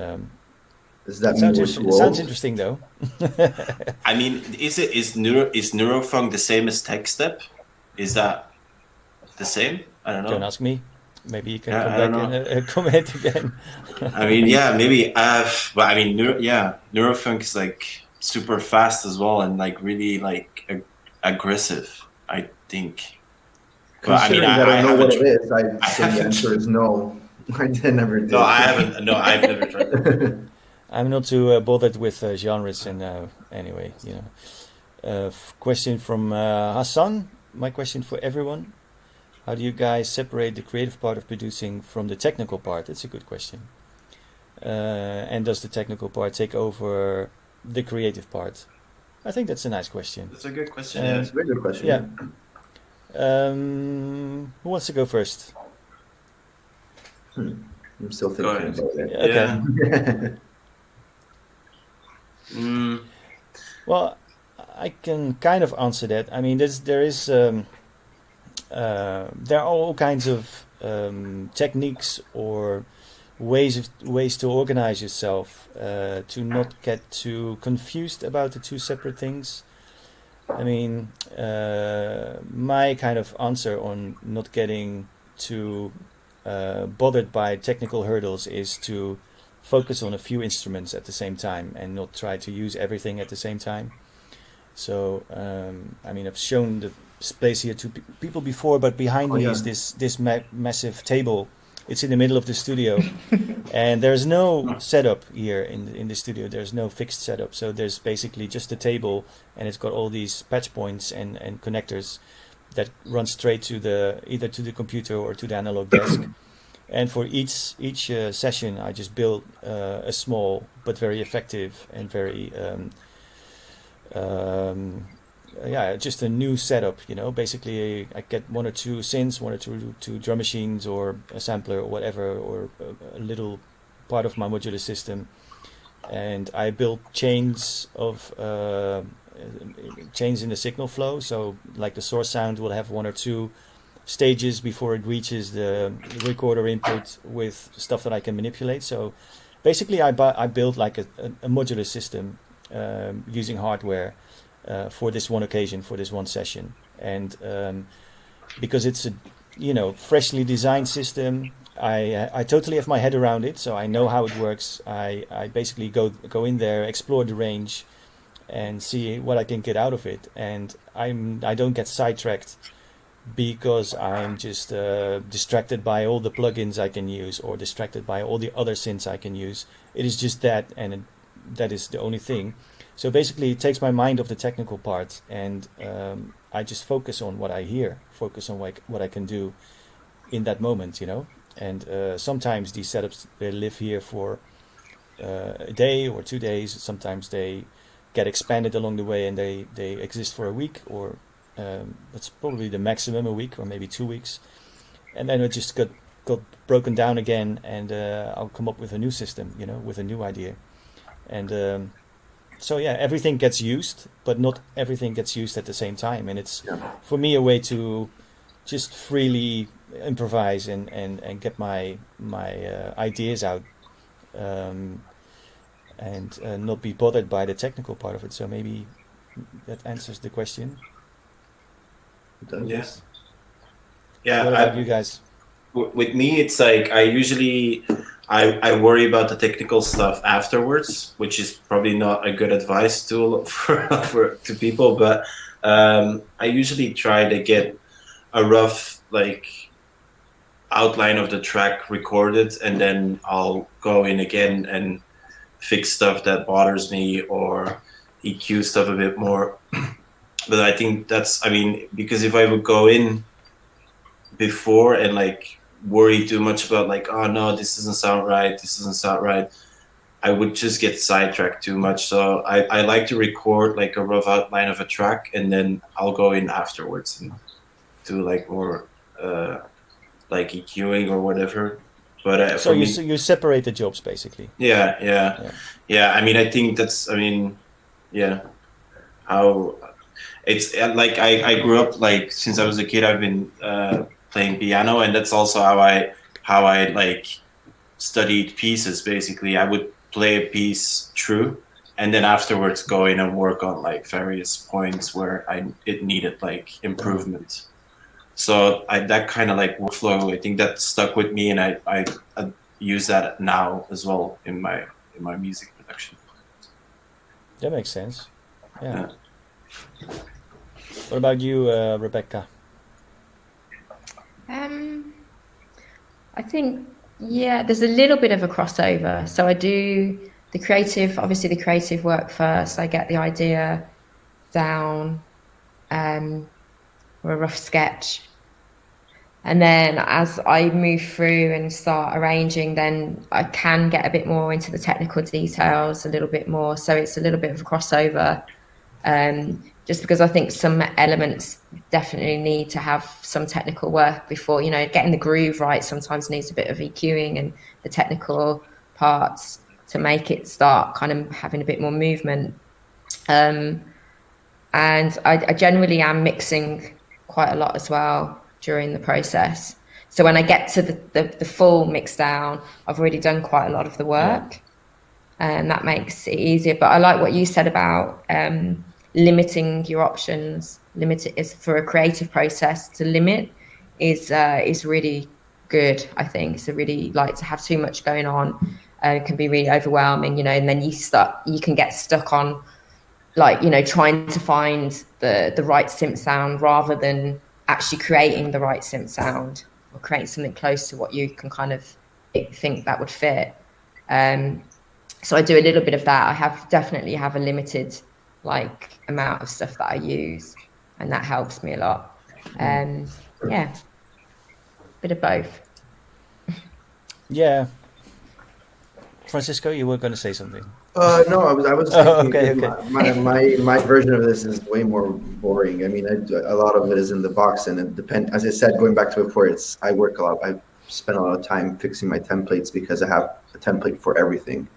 Does that it sounds interesting, though. I mean, is Neurofunk the same as Tech Step? Is that the same? I don't know. Don't ask me. Maybe you can come back and comment again. I mean, yeah, maybe. But I mean, Neurofunk is like super fast as well, and like really like aggressive, I think. But I mean, I know what it is. I I say the haven't. answer is no. I never did. No, I haven't. No, I've never tried. I'm not too bothered with genres, and anyway, question from Hassan. My question for everyone: how do you guys separate the creative part of producing from the technical part? That's a good question. And does the technical part take over the creative part? I think that's a nice question. That's a good question. That's a very good question. Yeah. Who wants to go first? I'm still Go thinking ahead. about it. Yeah. Well, I can kind of answer that. I mean, there are all kinds of techniques or ways to organize yourself to not get too confused about the two separate things. I mean, my kind of answer on not getting too bothered by technical hurdles is to focus on a few instruments at the same time and not try to use everything at the same time. So, I mean, I've shown the place here to people before, but behind me is this massive table. It's in the middle of the studio, and there's no setup here in the studio. There's no fixed setup, so there's basically just a table, and it's got all these patch points and connectors that run straight to either to the computer or to the analog desk. And for each session, I just built a small but very effective and very just a new setup. Basically I get one or two synths, one or two drum machines, or a sampler or whatever, or a little part of my modular system, and I built chains in the signal flow. So like the source sound will have one or two stages before it reaches the recorder input with stuff that I can manipulate. So basically I built like a modular system using hardware for this one occasion, for this one session. And because it's a freshly designed system, I totally have my head around it, so I know how it works. I basically go in there, explore the range, and see what I can get out of it. And I don't get sidetracked because I'm just distracted by all the plugins I can use, or distracted by all the other synths I can use. It is just that, and that is the only thing. So basically, it takes my mind off the technical part, and I just focus on what I hear, focus on what I can do in that moment, you know. And sometimes these setups, they live here for a day or 2 days. Sometimes they get expanded along the way and they exist for a week, or that's probably the maximum, a week or maybe 2 weeks. And then it just got broken down again, and I'll come up with a new system, you know, with a new idea. And so yeah, everything gets used, but not everything gets used at the same time. And it's, for me, a way to just freely improvise and get my ideas out, and not be bothered by the technical part of it. So maybe that answers the question. Yes. Yeah. What about you guys? With me, it's like I worry about the technical stuff afterwards, which is probably not a good advice to people, but I usually try to get a rough outline of the track recorded, and then I'll go in again and fix stuff that bothers me, or EQ stuff a bit more. But I think because if I would go in before and worry too much about oh no, this doesn't sound right, I would just get sidetracked too much. So I like to record a rough outline of a track, and then I'll go in afterwards and do more EQing or whatever. But so you separate the jobs basically. Yeah. I think that's how it's I grew up since I was a kid. I've been playing piano, and that's also how I studied pieces. Basically, I would play a piece through, and then afterwards go in and work on various points where it needed improvement. So that kind of workflow, I think that stuck with me, and I use that now as well in my music production. That makes sense. Yeah. What about you, Rebekah? I think, there's a little bit of a crossover. So I do the creative work first. I get the idea down, or a rough sketch. And then as I move through and start arranging, then I can get a bit more into the technical details a little bit more. So it's a little bit of a crossover. Just because I think some elements definitely need to have some technical work before, getting the groove right sometimes needs a bit of EQing and the technical parts to make it start kind of having a bit more movement. And I generally am mixing quite a lot as well during the process. So when I get to the full mix down, I've already done quite a lot of the work, and that makes it easier. But I like what you said about limiting your options. Is for a creative process to limit is really good. I think it's really to have too much going on. It can be really overwhelming, and then you can get stuck on trying to find the right synth sound rather than actually creating the right synth sound, or creating something close to what you can kind of think that would fit. So I do a little bit of that. I definitely have a limited amount of stuff that I use, and that helps me a lot. Bit of both. Yeah. Francisco, you were going to say something. No, I was thinking okay. My version of this is way more boring. I mean, a lot of it is in the box, and it depends. As I said, going back to it before, I work a lot. I spend a lot of time fixing my templates because I have a template for everything.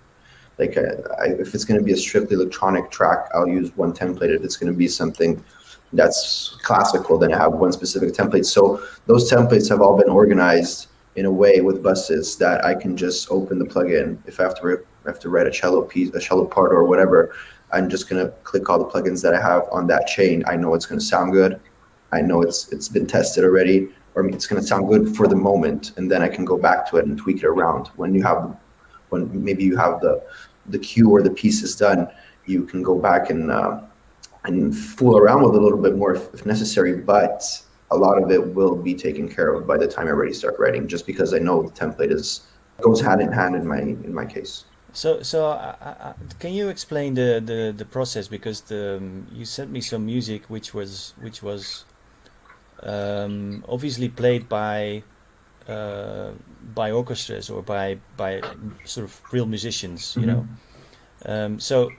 If it's going to be a strictly electronic track, I'll use one template. If it's going to be something that's classical, then I have one specific template. So those templates have all been organized in a way with buses that I can just open the plugin. If I have to write a cello piece, a cello part or whatever, I'm just going to click all the plugins that I have on that chain. I know it's going to sound good. I know it's been tested already, or it's going to sound good for the moment, and then I can go back to it and tweak it around. When maybe you have the cue or the piece is done, you can go back and fool around with it a little bit more if necessary, but a lot of it will be taken care of by the time I already start writing, just because I know the template goes hand in hand in my case. So can you explain the process? Because you sent me some music which was obviously played by orchestras or by sort of real musicians, you know. So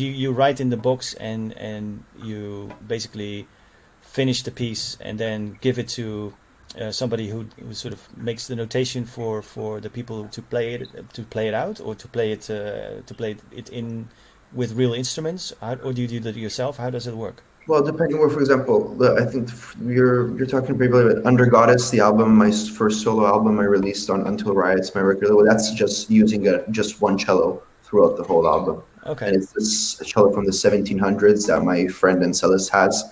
do you write in the box and you basically finish the piece and then give it to somebody who sort of makes the notation for the people to play it out, or to play it in with real instruments, or do you do that yourself? How does it work? Well, depending where, for example, I think you're talking probably about Under Goddess, the album, my first solo album I released on Until Riots, my record label. That's just using just one cello throughout the whole album. Okay. And it's this cello from the 1700s that my friend and cellist has,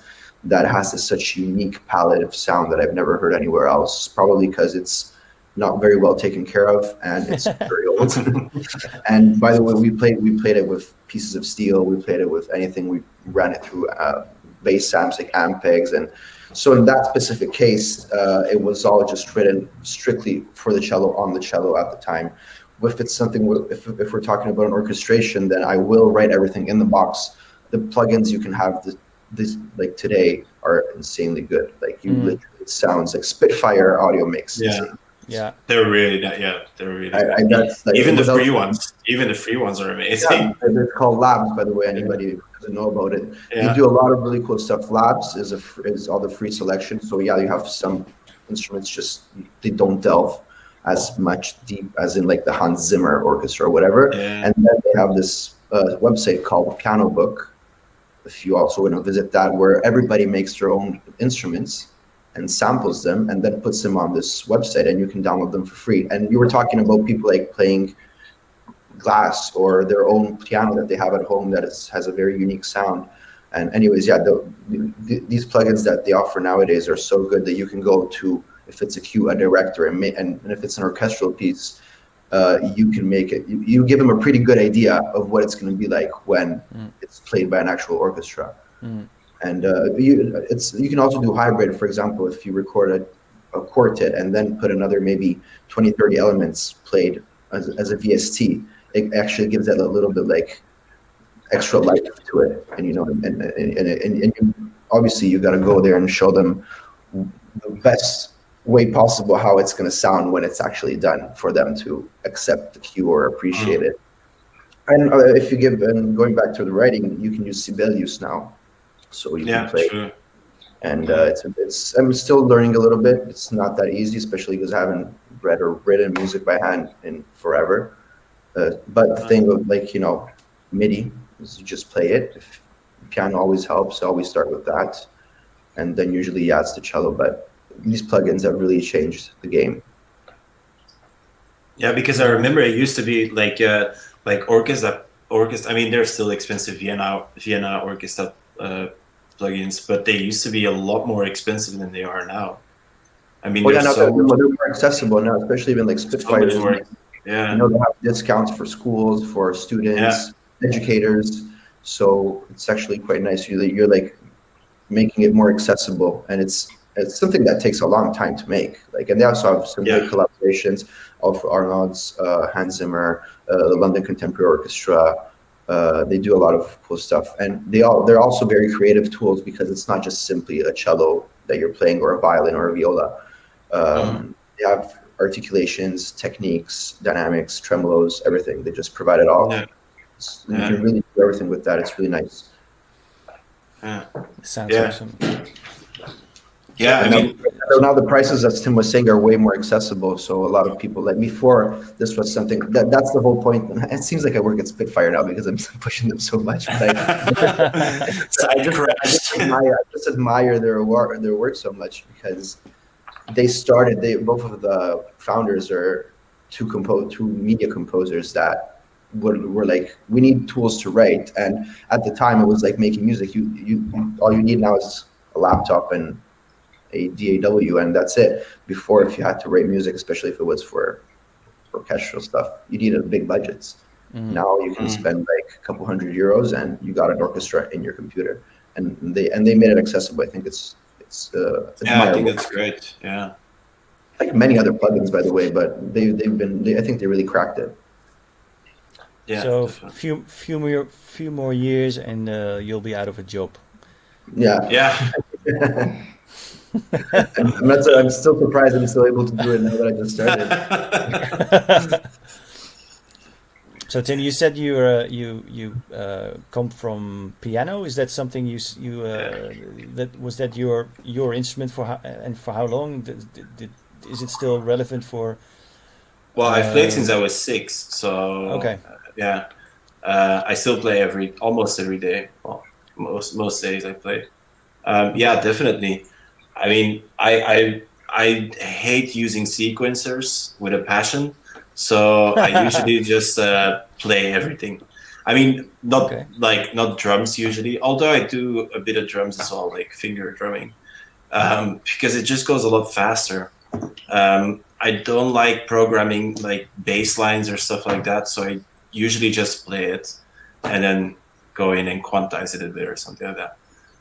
that has such unique palette of sound that I've never heard anywhere else, probably because it's not very well taken care of and it's very old. And by the way, we played it with pieces of steel, we played it with anything, we ran it through bass amps like Ampegs. And so in that specific case, it was all just written strictly for the cello, on the cello at the time. If it's something, if we're talking about an orchestration, then I will write everything in the box. The plugins you can have this like today are insanely good. Like you literally, it sounds like Spitfire audio mix. Yeah, they're really they're really that's like, even the free ones. Even the free ones are amazing. Yeah, they're called Labs, by the way. Anybody who doesn't know about it, you do a lot of really cool stuff. Labs is all the free selection. So yeah, you have some instruments they don't delve as much deep as in like the Hans Zimmer orchestra or whatever. Yeah. And then they have this website called Piano Book. If you also want to visit that, where everybody makes their own instruments and samples them and then puts them on this website, and you can download them for free. And you were talking about people like playing glass or their own piano that they have at home that has a very unique sound. And anyways, these plugins that they offer nowadays are so good that you can go to, if it's a cue, a director, and if it's an orchestral piece, you can make it. You give them a pretty good idea of what it's going to be like when it's played by an actual orchestra. And you can also do hybrid. For example, if you record a quartet and then put another maybe 20, 30 elements played as a VST, it actually gives that a little bit like extra life to it. And and obviously you got to go there and show them the best way possible how it's going to sound when it's actually done, for them to accept the cue or appreciate it. And if you and going back to the writing, you can use Sibelius now, so you can play. Sure. And it's I'm still learning a little bit. It's not that easy, especially because I haven't read or written music by hand in forever. But the thing with MIDI is you just play it. If piano always helps, I always start with that, and then usually it's the cello. But these plugins have really changed the game. Yeah, because I remember it used to be like orchestra. I mean, they're still expensive Vienna orchestra plugins, but they used to be a lot more expensive than they are now. I mean, they're more accessible now, especially even like Spitfire. They have discounts for schools, for students, educators. So it's actually quite nice. You're like making it more accessible, and it's something that takes a long time to make. And they also have some great collaborations of Arnaud's, Hans Zimmer, the London Contemporary Orchestra. They do a lot of cool stuff, and they're also very creative tools, because it's not just simply a cello that you're playing, or a violin or a viola. They have articulations, techniques, dynamics, tremolos, everything. They just provide it all. You can really do everything with that. It's really nice. Sounds awesome. Yeah, now the prices, as Tim was saying, are way more accessible. So a lot of people, like before, this was something that's the whole point. It seems like I work at Spitfire now because I'm pushing them so much. But I just admire their work so much, because both of the founders are two media composers that were like, we need tools to write. And at the time, it was like making music. You all you need now is a laptop and a DAW, and that's it. Before, if you had to write music, especially if it was for orchestral stuff, you needed big budgets. Now you can spend like a couple €100 and you got an orchestra in your computer, and they made it accessible. I think it's Yeah, I admirable. think that's great. Yeah. Like many other plugins, by the way, but I think they really cracked it. Yeah. So definitely. few more years and you'll be out of a job. Yeah. Yeah. I'm still surprised I'm still able to do it now that I just started. So Tim, you said you come from piano. Is that something that your instrument for and for how long? Is it still relevant for? Well, I've played since I was 6, so Okay. yeah. I still play almost every day. Well, most days I play. Yeah, definitely. I mean, I hate using sequencers with a passion, so I usually just play everything. I mean, Okay. not drums usually, although I do a bit of drums as well, like finger drumming, because it just goes a lot faster. I don't like programming like bass lines or stuff like that, so I usually just play it and then go in and quantize it a bit or something like that.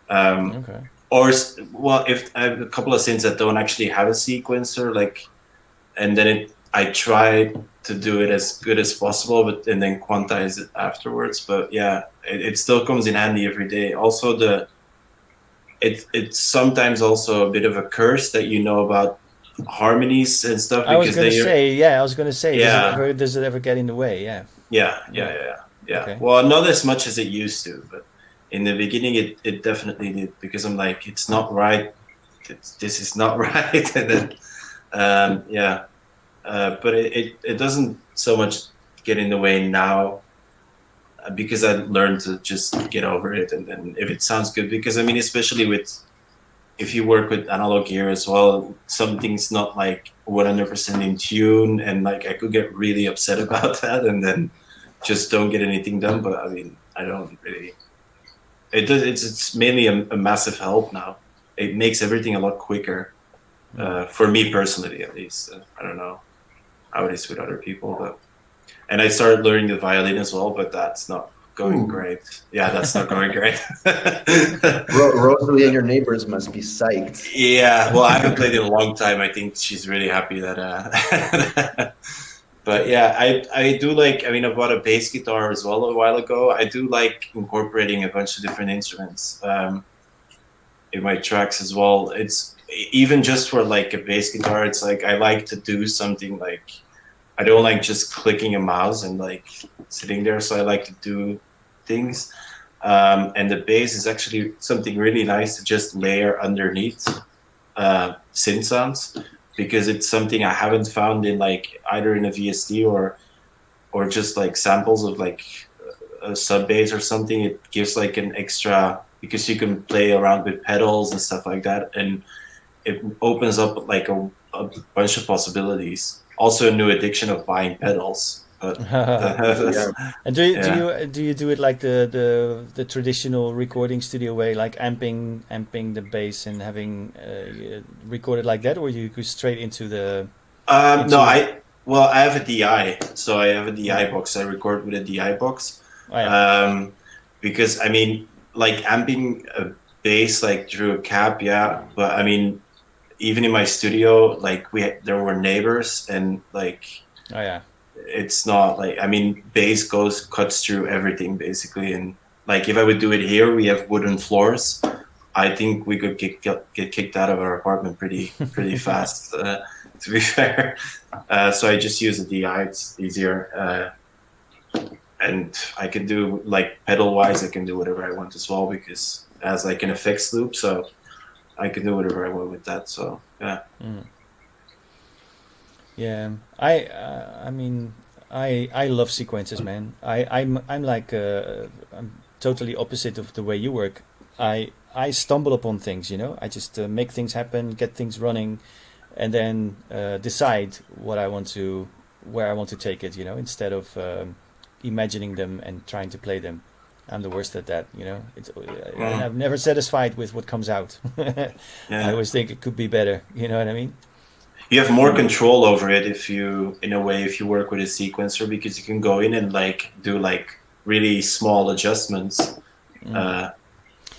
Okay. Or well, if I have a couple of synths that don't actually have a sequencer, like, and then I try to do it as good as possible, and then quantize it afterwards. But yeah, it still comes in handy every day. Also, it's sometimes also a bit of a curse that you know about harmonies and stuff, I was because gonna say, yeah, I was gonna say, Yeah. does it ever get in the way? Yeah. Yeah. Okay. Well, not as much as it used to, but in the beginning, it definitely did, because I'm like, it's not right. This is not right, and then yeah. But it doesn't so much get in the way now, because I learned to just get over it, and then if it sounds good, because I mean, especially if you work with analog gear as well, something's not like 100% in tune, and like I could get really upset about that, and then just don't get anything done. But I mean, I don't really. It's mainly a massive help now. It makes everything a lot quicker, for me personally, at least. I don't know how it is with other people, and I started learning the violin as well, but that's not going great. Yeah, that's not going great. Rosalie and your neighbors must be psyched. Yeah, well, I haven't played in a long time. I think she's really happy that. But yeah, I do like. I mean, I bought a bass guitar as well a while ago. I do like incorporating a bunch of different instruments in my tracks as well. It's even just for like a bass guitar. It's like I like to do something like. I don't like just clicking a mouse and like sitting there. So I like to do things. And the bass is actually something really nice to just layer underneath synth sounds, because it's something I haven't found in like either in a VST or just like samples of like a sub bass or something. It gives like an extra, because you can play around with pedals and stuff like that, and it opens up like a bunch of possibilities. Also a new addiction of buying pedals. But And do you do it like the traditional recording studio way, like amping the bass and having recorded like that, or you go straight into the? No, I have a DI, so I have a DI box. I record with a DI box, Oh, yeah. because I mean, like amping a bass like through a cab, yeah. But I mean, even in my studio, like there were neighbors, and like. Oh yeah. It's not like, I mean, bass cuts through everything basically, and like if I would do it here, we have wooden floors. I think we could get kicked out of our apartment pretty fast. To be fair, so I just use a DI. It's easier, and I can do like pedal wise. I can do whatever I want as well, because it has like an effects loop, so I can do whatever I want with that. So yeah. Yeah, I mean, I love sequences, man. I'm like I'm totally opposite of the way you work. I stumble upon things, you know. I just make things happen, get things running, and then decide where I want to take it, you know, instead of imagining them and trying to play them. I'm the worst at that. I'm never satisfied with what comes out. I always think it could be better. You know what I mean? You have more control over it if you work with a sequencer, because you can go in and like do like really small adjustments.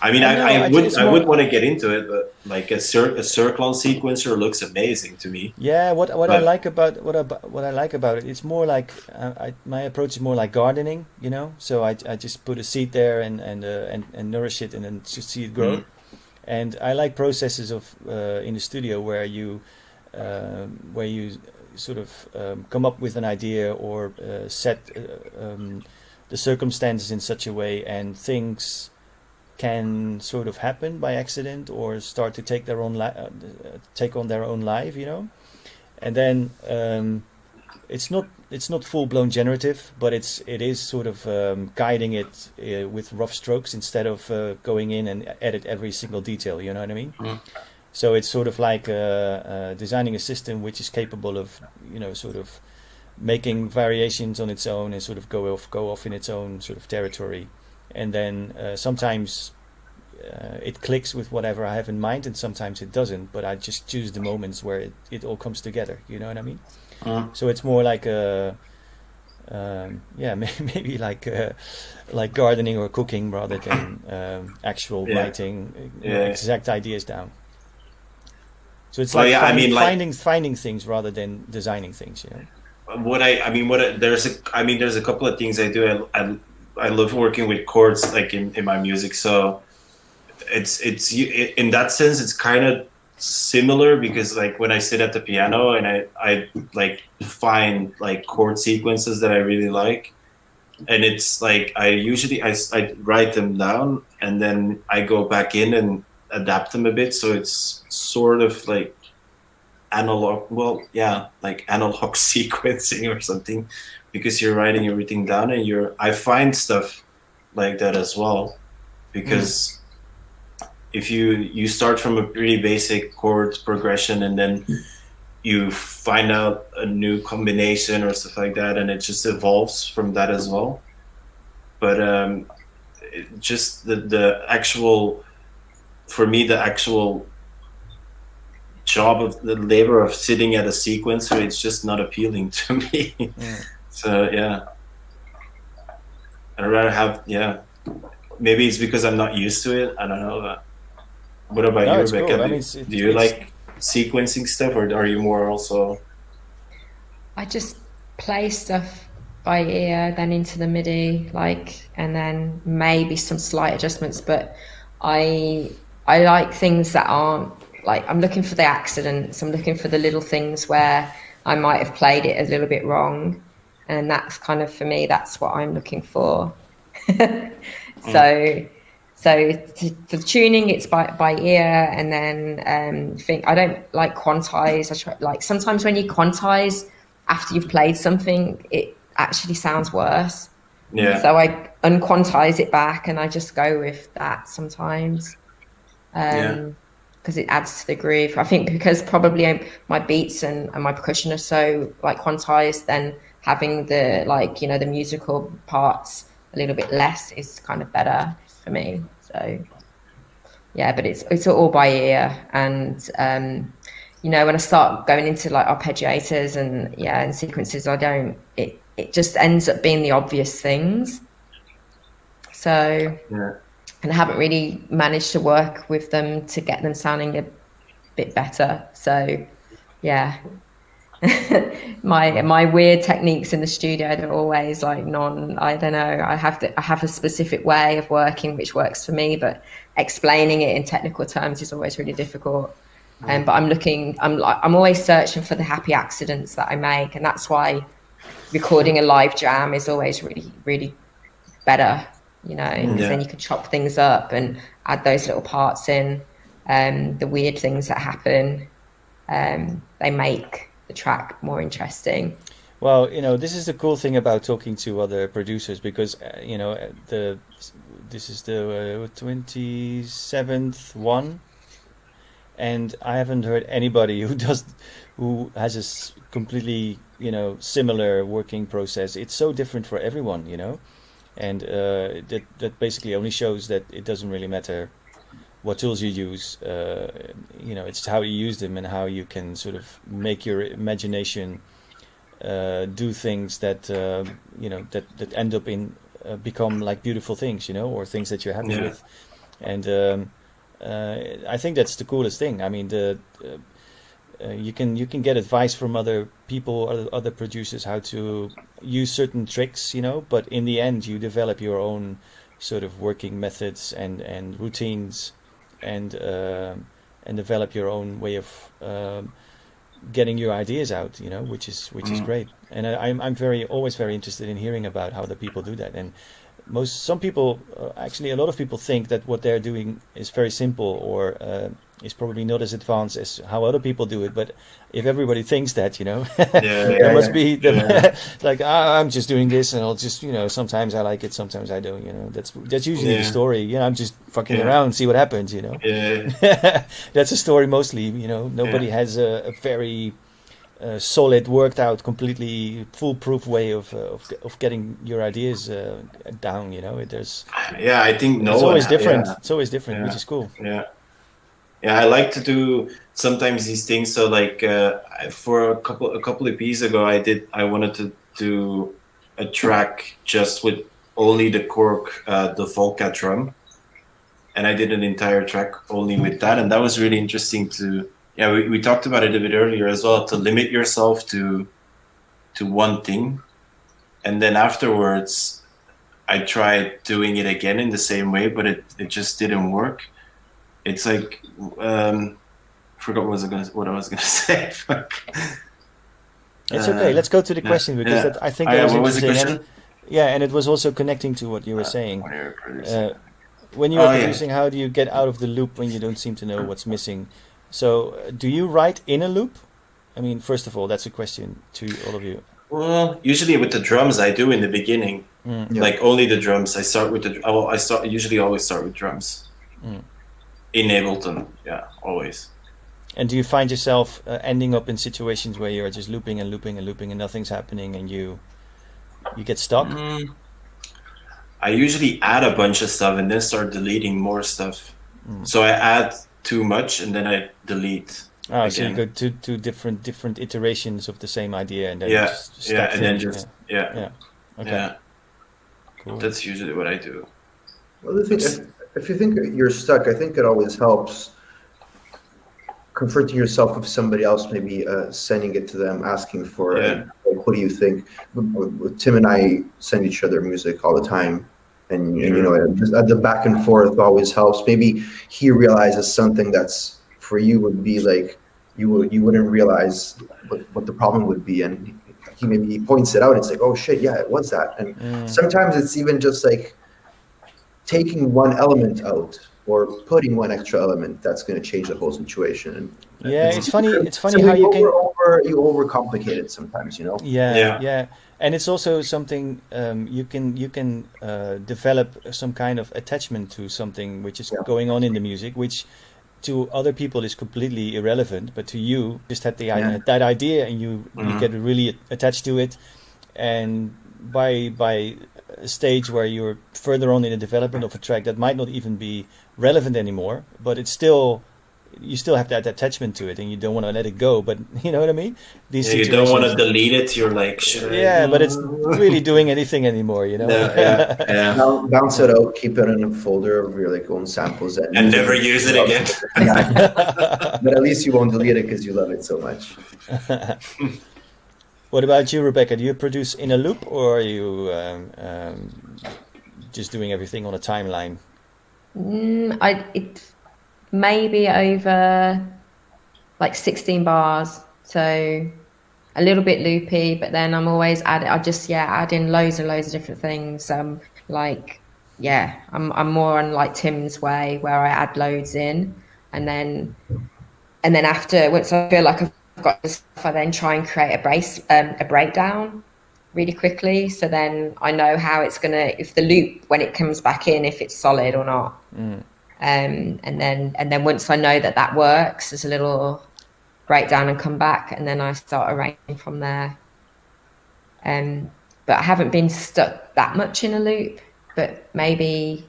I mean, I would want to get into it, but like a Circlone sequencer looks amazing to me. Yeah, what I like about it, it's more like my approach is more like gardening, So I just put a seed there and nourish it and then just see it grow. And I like processes of in the studio where you sort of come up with an idea or set the circumstances in such a way, and things can sort of happen by accident or start to take take on their own life, and then it's not full blown generative, but it is sort of guiding it with rough strokes instead of going in and edit every single detail. You know what I mean? So it's sort of like designing a system which is capable of sort of making variations on its own and sort of go off in its own sort of territory. And then sometimes it clicks with whatever I have in mind, and sometimes it doesn't. But I just choose the moments where it all comes together. You know what I mean? So it's more like maybe like gardening or cooking rather than actual writing exact ideas down. So it's finding things rather than designing things. There's a couple of things I do. I love working with chords, like in my music. So it's in that sense, it's kind of similar, because like when I sit at the piano and I like find like chord sequences that I really like, and it's like I write them down and then I go back in and adapt them a bit. So it's sort of like analog sequencing or something, because you're writing everything down, and I find stuff like that as well, because if you start from a pretty basic chord progression and then you find out a new combination or stuff like that, and it just evolves from that as well. But just the actual job of the labor of sitting at a sequencer, it's just not appealing to me. So I'd rather have maybe it's because I'm not used to it, I don't know. But what about you, Rebekah? Cool. Do you like sequencing stuff, or are you more also? I just play stuff by ear, then into the MIDI, and then maybe some slight adjustments. But I like things that aren't like, I'm looking for the accidents. I'm looking for the little things where I might have played it a little bit wrong, and that's kind of, for me, that's what I'm looking for. So for tuning, it's by ear, and then I don't like quantize. I try, like, sometimes when you quantize after you've played something, it actually sounds worse. Yeah. So I unquantize it back, and I just go with that sometimes, because it adds to the groove. I think because probably my beats and my percussion are so like quantized, then having the the musical parts a little bit less is kind of better for me. So but it's all by ear, and when I start going into like arpeggiators and sequences, it just ends up being the obvious things. So and I haven't really managed to work with them to get them sounding a bit better. So my weird techniques in the studio, they're always like I don't know, I have a specific way of working which works for me, but explaining it in technical terms is always really difficult. But I'm always searching for the happy accidents that I make, and that's why recording a live jam is always really, really better, because then you can chop things up and add those little parts in, the weird things that happen, they make the track more interesting. Well, this is the cool thing about talking to other producers, because this is the 27th one, and I haven't heard anybody who has a completely similar working process. It's so different for everyone, and that basically only shows that it doesn't really matter what tools you use. It's how you use them and how you can sort of make your imagination do things that that end up in become like beautiful things, or things that you're happy with. And I think that's the coolest thing. I mean, you can get advice from other people, other producers, how to use certain tricks, but in the end you develop your own sort of working methods and routines, and develop your own way of getting your ideas out, which is great. And I'm always very interested in hearing about how the people do that. And some people, actually a lot of people, think that what they're doing is very simple, or is probably not as advanced as how other people do it. But if everybody thinks that, there must be like, I'm just doing this, and I'll just, sometimes I like it, sometimes I don't. That's usually the story. I'm just fucking around, see what happens. That's a story mostly. Nobody has a very solid, worked out, completely foolproof way of getting your ideas down. There's I think it's always different. It's always different, which is cool. I like to do sometimes these things. So like for a couple of EPs ago, I wanted to do a track just with only the cork, the Volca drum, and I did an entire track only with that, and that was really interesting to. Yeah, we talked about it a bit earlier as well, to limit yourself to one thing. And then afterwards, I tried doing it again in the same way, but it just didn't work. It's like, forgot what I was going to say. It's okay. Let's go to the question, because I think that was what was the interesting. question? And it was also connecting to what you were saying. When you are producing, how do you get out of the loop when you don't seem to know what's missing? So, do you write in a loop? I mean, first of all, that's a question to all of you. Well, usually with the drums, I do in the beginning, like only the drums. I start with usually always start with drums. In Ableton, always. And do you find yourself ending up in situations where you're just looping and looping and looping and nothing's happening, and you get stuck? I usually add a bunch of stuff and then start deleting more stuff. So I add too much and then I delete. Oh, again. so you go to different iterations of the same idea, and then Okay. Cool. That's usually what I do. Well, if you think you're stuck, I think it always helps confronting yourself with somebody else, maybe sending it to them, asking for what do you think? Tim and I send each other music all the time, and the back and forth always helps. Maybe he realizes something that's for you would be like you wouldn't realize what the problem would be, and he points it out. It's like, oh shit, yeah, it was that. And sometimes it's even just like taking one element out or putting one extra element that's going to change the whole situation. And it's funny so how you overcomplicate it sometimes, Yeah. And it's also something you can develop some kind of attachment to something which is going on in the music, which to other people is completely irrelevant, but to you just had that idea, and you get really attached to it, and by a stage where you're further on in the development of a track that might not even be relevant anymore, but you still have that attachment to it, and you don't want to let it go. But you know what I mean? You don't want to delete it. You're like, but it's really doing anything anymore. Bounce it out, keep it in a folder of your own samples, and never use it again. But at least you won't delete it because you love it so much. What about you, Rebekah? Do you produce in a loop, or are you just doing everything on a timeline? Maybe over like 16 bars, so a little bit loopy, but then I'm always add in loads and loads of different things. I'm more on like Tim's way, where I add loads in, and then after, once I feel like I've got this stuff, I then try and create a breakdown really quickly, so then I know how it's gonna, if the loop, when it comes back in, if it's solid or not. And then once I know that works, there's a little breakdown and come back, and then I start arranging from there. but I haven't been stuck that much in a loop. But maybe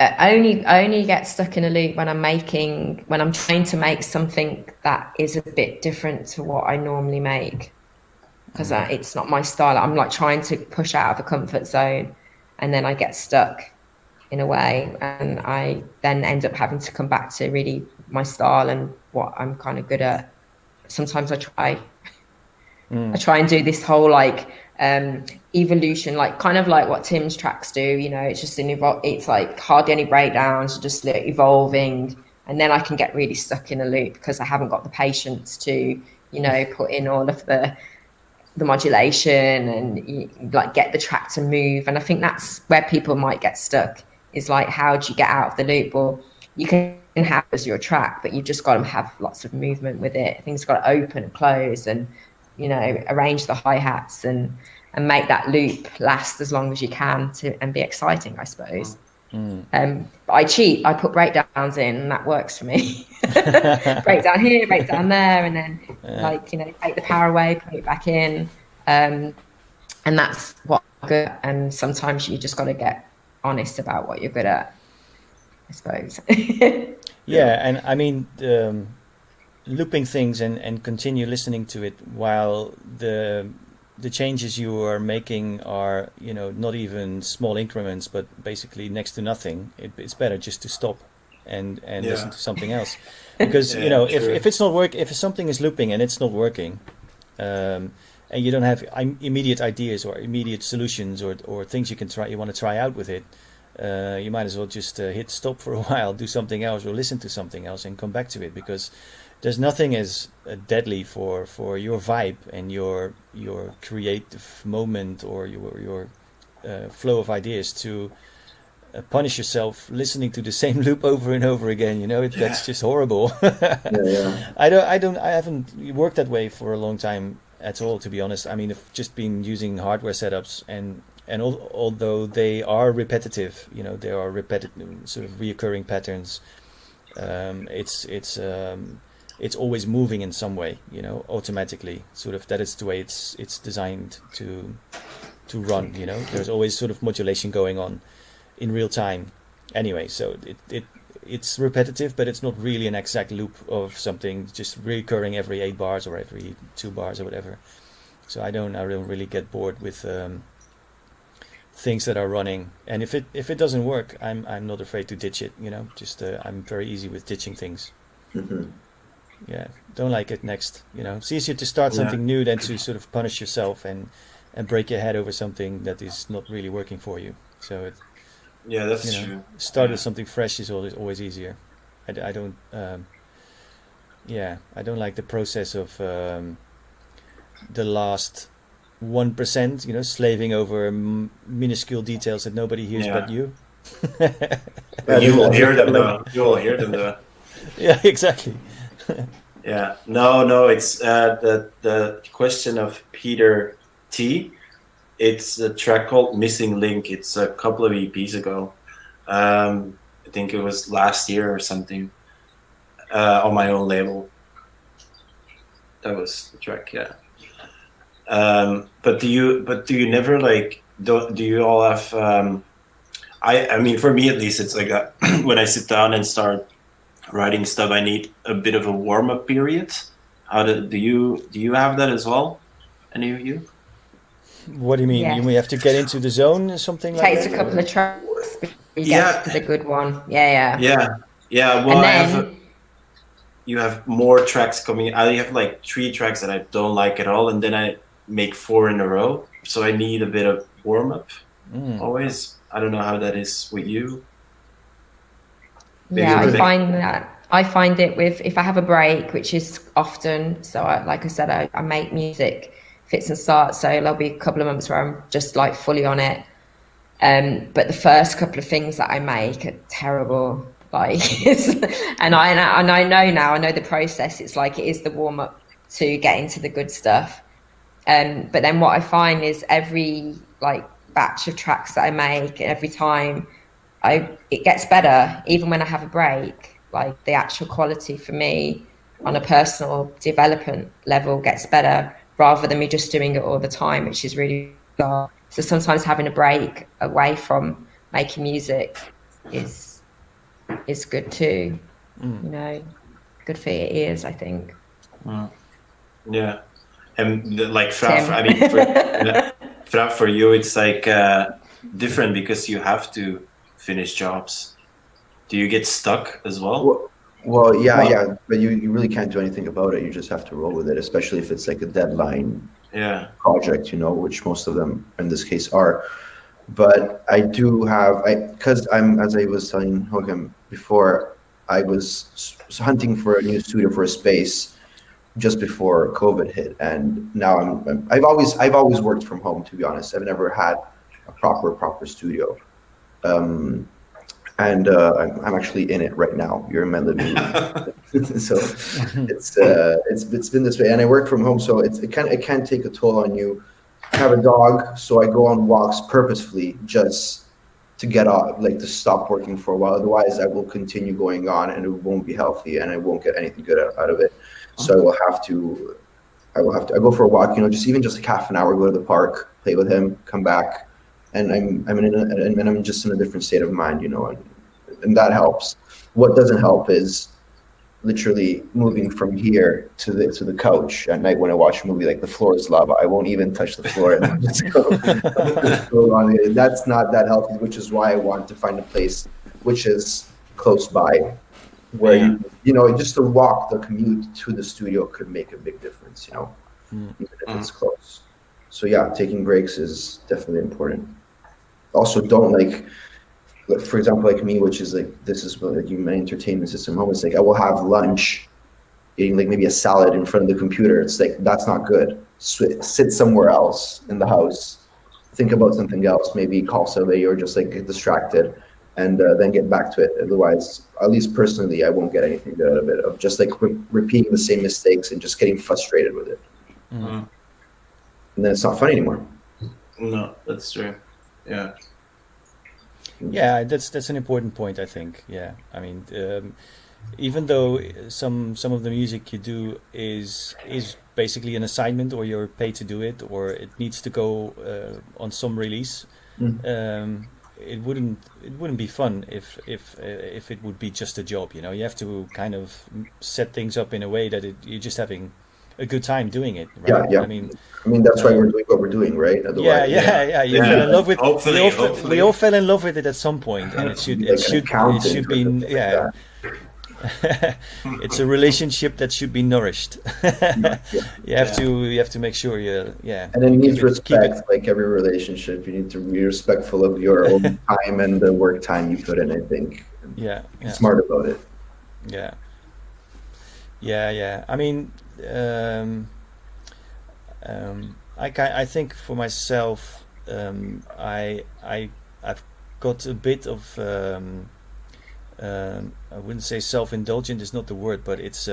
I only get stuck in a loop when I'm trying to make something that is a bit different to what I normally make, because it's not my style. I'm like trying to push out of a comfort zone, and then I get stuck in a way, and I then end up having to come back to really my style and what I'm kind of good at. Sometimes I try and do this whole like evolution, like kind of like what Tim's tracks do, you know, it's just it's like hardly any breakdowns, just like evolving, and then I can get really stuck in a loop because I haven't got the patience to, you know, put in all of the modulation and like get the track to move. And I think that's where people might get stuck, is like, how do you get out of the loop? Well, you can have as your track, but you've just got to have lots of movement with it. Things got to open and close, and, you know, arrange the hi-hats and make that loop last as long as you can and be exciting, I suppose. But I cheat. I put breakdowns in, and that works for me. Breakdown here, breakdown there, and then like, you know, take the power away, put it back in, and that's what I'm good at. And sometimes you just got to get honest about what you're good at, I suppose. Yeah, and I mean, looping things and continue listening to it while the changes you are making are, you know, not even small increments, but basically next to nothing. It's better just to stop and listen to something else, because you know, if it's not if something is looping and it's not working, and you don't have immediate ideas or immediate solutions or things you want to try out with it, you might as well just hit stop for a while, do something else, or listen to something else and come back to it, because there's nothing as deadly for your vibe and your creative moment or your flow of ideas to punish yourself listening to the same loop over and over again. You know, that's just horrible. I haven't worked that way for a long time at all, to be honest. I mean, I've just been using hardware setups, and although they are repetitive, you know, they are repetitive, sort of reoccurring patterns. It's always moving in some way, you know, automatically. Sort of that is the way it's designed to run. You know, there's always sort of modulation going on in real time. Anyway, so it's repetitive, but it's not really an exact loop of something just recurring every 8 bars or every 2 bars or whatever. So I don't really get bored with things that are running. And if it doesn't work, I'm not afraid to ditch it. You know, just I'm very easy with ditching things. Yeah, don't like it next. You know, it's easier to start something new than to sort of punish yourself and break your head over something that is not really working for you. So that's true. Start with something fresh is always easier. I don't like the process of the last 1%, you know, slaving over minuscule details that nobody hears but you. You will hear them though. Yeah, exactly. Yeah, no, it's the question of Peter T. It's a track called Missing Link. It's a couple of EPs ago. I think it was last year or something, on my own label. That was the track, yeah. But do you never like, do you all have I mean, for me at least, it's like that. When I sit down and start writing stuff, I need a bit of a warm-up period. Do you have that as well? Any of you? What do you mean? Yes. You have to get into the zone or something like that? Takes a couple of tracks before you get to the good one. Yeah. Well, and then, you have more tracks coming. I have like 3 tracks that I don't like at all, and then I make 4 in a row. So I need a bit of warm-up always. I don't know how that is with you. Yeah, I find it with, if I have a break, which is often, so like I said, I make music fits and starts, so there'll be a couple of months where I'm just like fully on it, but the first couple of things that I make are terrible, like and I know now, I know the process. It's like it is the warm-up to get into the good stuff, but then what I find is every like batch of tracks that I make, every time it gets better, even when I have a break. Like the actual quality for me on a personal development level gets better rather than me just doing it all the time, which is really bizarre. So sometimes having a break away from making music is good too. You know, good for your ears, I think. Yeah, and like Tim. I mean, for you, it's like different because you have to finish jobs. Do you get stuck as well? Well, yeah, but you really can't do anything about it. You just have to roll with it, especially if it's like a deadline project, you know, which most of them in this case are. But I do have, because as I was telling Hogan before, I was hunting for a new studio for a space just before COVID hit, and now I've always worked from home, to be honest. I've never had a proper studio. And I'm actually in it right now. You're in my living room, so it's been this way. And I work from home, so it can take a toll on you. I have a dog, so I go on walks purposefully just to get off, like to stop working for a while. Otherwise, I will continue going on, and it won't be healthy, and I won't get anything good out of it. So I will have to. I go for a walk. You know, just like half an hour. Go to the park, play with him, come back, and I'm just in a different state of mind. You know, and that helps. What doesn't help is literally moving from here to the couch at night when I watch a movie. Like the floor is lava. I won't even touch the floor and just go on it. That's not that healthy, which is why I want to find a place which is close by, where you know, just to walk, the commute to the studio could make a big difference, you know, even if it's close. So yeah, taking breaks is definitely important. Also, don't like, for example, like me, which is like, this is what, like, my entertainment system home. It's like I will have lunch eating like maybe a salad in front of the computer. It's like, that's not good. Sit somewhere else in the house, think about something else, maybe call somebody or just like get distracted, and then get back to it. Otherwise, at least personally, I won't get anything good out of it, of just like repeating the same mistakes and just getting frustrated with it. And then it's not fun anymore. No, that's true. Yeah. Yeah, that's an important point, I think. Yeah, I mean, even though some of the music you do is basically an assignment, or you're paid to do it, or it needs to go on some release, it wouldn't be fun if it would be just a job. You know, you have to kind of set things up in a way that you're just having a good time doing it, right? Yeah. I mean, that's why we're doing what we're doing, right? Otherwise, You fell in love with. Hopefully. We all fell in love with it at some point, and it should be it's a relationship that should be nourished. You have to make sure and it needs respect. Like every relationship, you need to be respectful of your own time and the work time you put in, I think. Smart about it. I mean, I think for myself, I've got a bit of I wouldn't say self-indulgent is not the word, but it's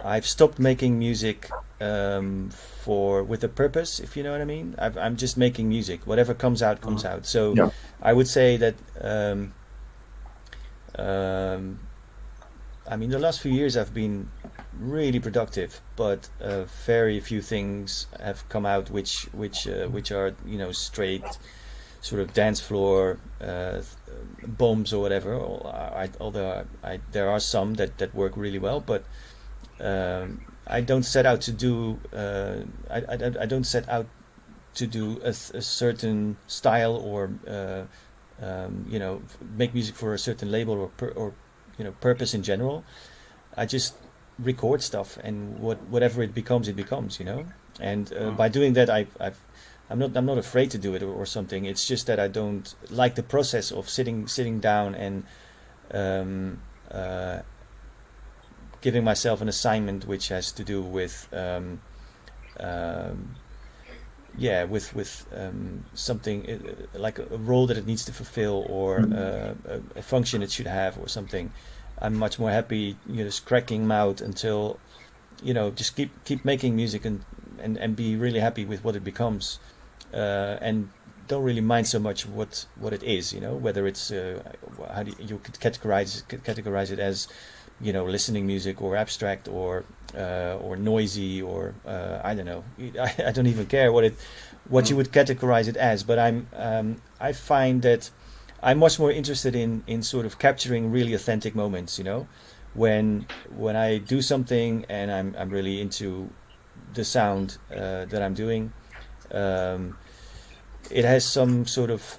I've stopped making music with a purpose, if you know what I mean. I'm just making music. Whatever comes out comes out. So I would say that I mean, the last few years I've been really productive, but very few things have come out which are, you know, straight sort of dance floor bombs or whatever. Although there are some that work really well, but I don't set out to do I don't set out to do a certain style or you know, make music for a certain label or you know, purpose in general. I just record stuff, and whatever it becomes, you know. And by doing that, I'm not afraid to do it or something. It's just that I don't like the process of sitting down and giving myself an assignment which has to do with something like a role that it needs to fulfill, or a function it should have, or something. I'm much more happy, you know, just cracking them out until, you know, just keep making music and be really happy with what it becomes, and don't really mind so much what it is, you know, whether it's how do you could categorize it as listening music or abstract or noisy or I don't know. I don't even care what you would categorize it as. But I find that I'm much more interested in sort of capturing really authentic moments. When I do something and I'm really into the sound that I'm doing. It has some sort of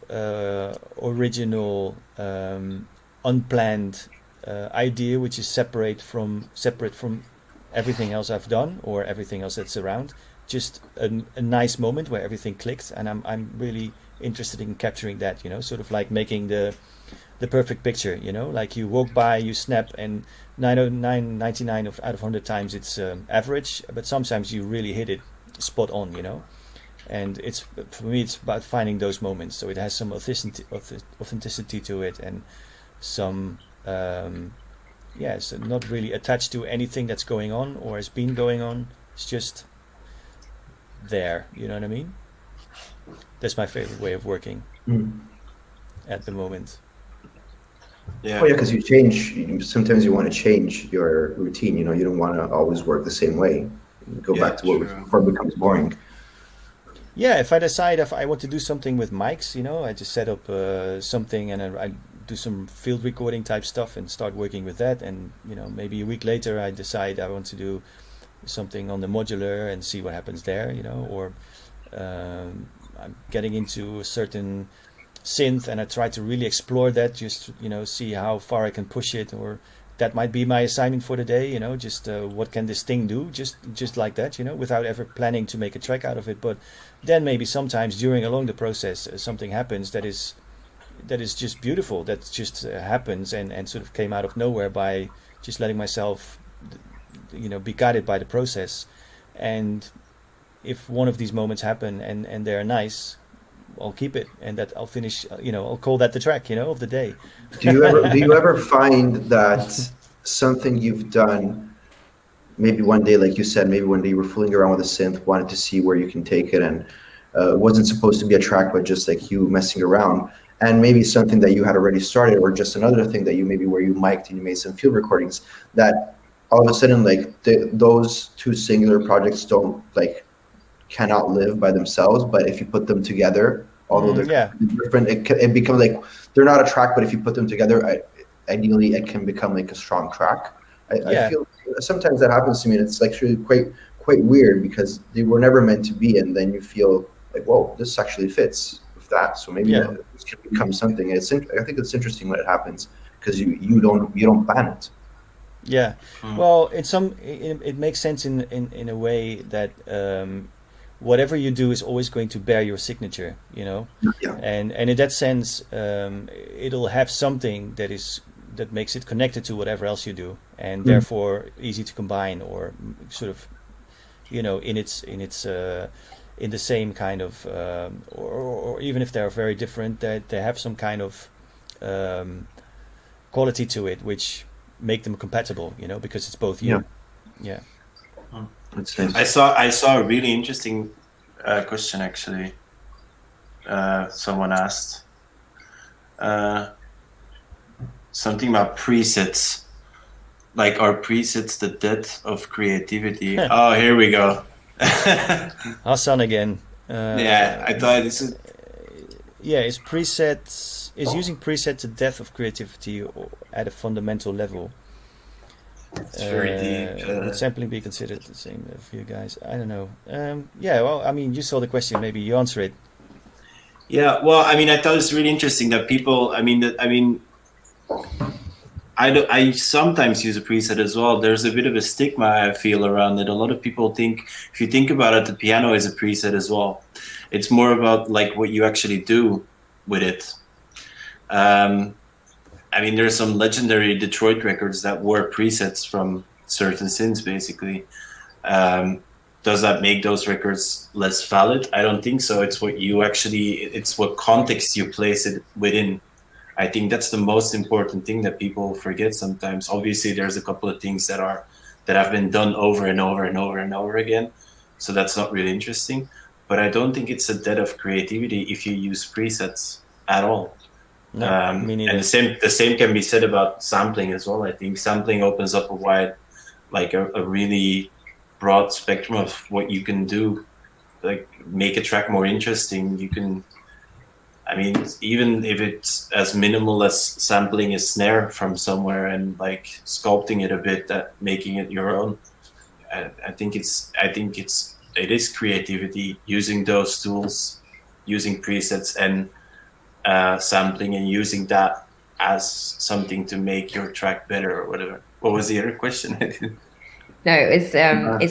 original, unplanned idea, which is separate from everything else I've done or everything else that's around. Just a nice moment where everything clicked, and I'm really interested in capturing that. Sort of like making the perfect picture. Like you walk by, you snap, and 99 out of 100 times it's average, but sometimes you really hit it spot on. And for me it's about finding those moments, so it has some authenticity to it, and some so not really attached to anything that's going on or has been going on. It's just there, you know what I mean? That's my favorite way of working at the moment. Yeah. Oh yeah, because you change. Sometimes you want to change your routine. You don't want to always work the same way. You go back to what before it becomes boring. Yeah, if I decide if I want to do something with mics, I just set up something and I do some field recording type stuff and start working with that. And maybe a week later I decide I want to do something on the modular and see what happens there. Or I'm getting into a certain synth and I try to really explore that, just see how far I can push it, or that might be my assignment for the day, just what can this thing do, just like that, without ever planning to make a track out of it. But then maybe sometimes along the process something happens that is just beautiful, that just happens and sort of came out of nowhere by just letting myself be guided by the process. And if one of these moments happen and they're nice, I'll keep it, and that I'll finish. I'll call that the track, of the day. Do you ever find that something you've done, maybe one day, like you said, maybe one day you were fooling around with a synth, wanted to see where you can take it, and it wasn't supposed to be a track, but just like you messing around, and maybe something that you had already started, or just another thing that you maybe where you mic'd and you made some field recordings, that all of a sudden like those two singular projects cannot live by themselves, but if you put them together, although they're different, it becomes like they're not a track, but if you put them together, ideally it can become like a strong track. I feel sometimes that happens to me, and it's actually quite weird because they were never meant to be, and then you feel like, whoa, this actually fits with that, so maybe this can become something. I think it's interesting when it happens because you don't plan it. Yeah, well, it makes sense in a way that whatever you do is always going to bear your signature, and in that sense, it'll have something that makes it connected to whatever else you do, and therefore easy to combine, or sort of, in the same kind of, or even if they're very different, that they have some kind of quality to it, which make them compatible, because it's both you. Yeah. That's nice. I saw a really interesting question actually. Someone asked something about presets. Like, are presets the death of creativity? Oh, here we go. Hassan again. I thought this is. Is using presets the death of creativity at a fundamental level? It's very deep. Would sampling be considered the same for you guys? I don't know. Well, I mean, you saw the question. Maybe you answer it. Yeah. Well, I mean, I thought it was really interesting that people. I sometimes use a preset as well. There's a bit of a stigma I feel around it. A lot of people think, if you think about it, the piano is a preset as well. It's more about like what you actually do with it. There's some legendary Detroit records that were presets from certain synths, basically. Does that make those records less valid? I don't think so. It's what context you place it within. I think that's the most important thing that people forget sometimes. Obviously, there's a couple of things that have been done over and over and over and over again, so that's not really interesting. But I don't think it's a death of creativity if you use presets at all. No, me neither. And the same can be said about sampling as well. I think sampling opens up a wide, like a really broad spectrum of what you can do, like make a track more interesting. You can, I mean, even if it's as minimal as sampling a snare from somewhere and like sculpting it a bit, that making it your own. I think it is creativity, using those tools, using presets and sampling, and using that as something to make your track better or whatever. What was the other question? No, it's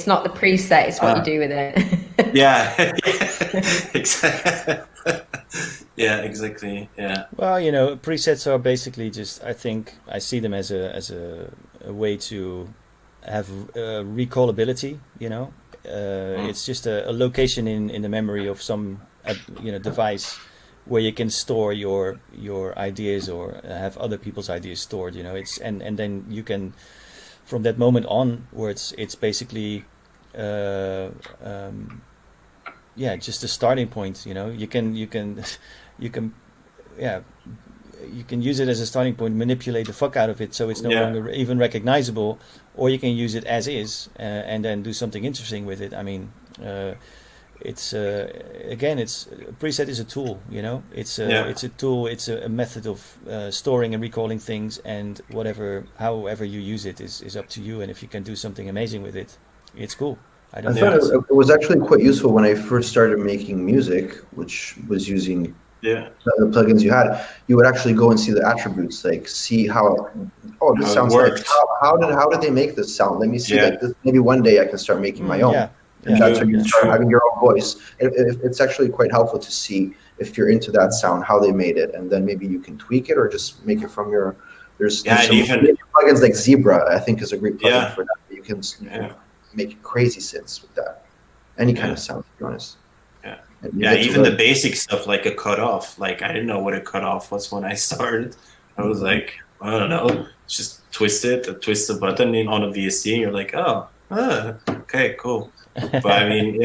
not the preset, it's what you do with it. Yeah. Exactly. Yeah, exactly. Yeah. Well, presets are basically just, I think I see them as a way to have recallability. It's just a location in the memory of some device where you can store your ideas or have other people's ideas stored. It's and then you can, from that moment onwards, it's basically just a starting point. You can use it as a starting point, manipulate the fuck out of it so it's no longer even recognizable, or you can use it as is and then do something interesting with it. I mean, it's again, it's preset is a tool. It's a tool. It's a method of storing and recalling things, and however you use it is up to you. And if you can do something amazing with it, it's cool. I thought it was actually quite useful when I first started making music, which was using the plugins you had. You would actually go and see the attributes, like see how this sounds like how did they make this sound? Let me see, like this, maybe one day I can start making my own. And that's when you start having your own voice. It's actually quite helpful to see if you're into that sound, how they made it, and then maybe you can tweak it or just make it from your. There's some plugins like Zebra, I think, is a great plugin for that. You can make crazy synths with that. Any kind of sound, to be honest. Yeah, even the basic stuff like a cutoff. Like I didn't know what a cutoff was when I started. I was like, I don't know, just twist the button on a VST, and you're like, okay, cool. But I mean,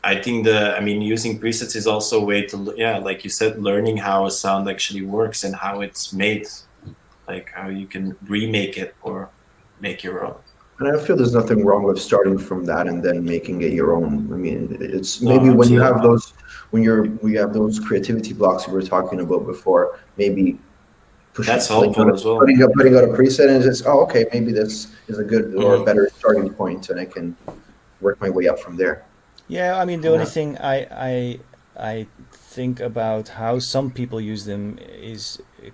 I think using presets is also a way to, like you said, learning how a sound actually works and how it's made, like how you can remake it or make your own. And I feel there's nothing wrong with starting from that and then making it your own. I mean, it's maybe when you have those, we have those creativity blocks we were talking about before, maybe that's helpful as well. Putting out a preset and it's okay, maybe this is a good or a better starting point, and I can work my way up from there. Yeah, I mean, the only thing I think about how some people use them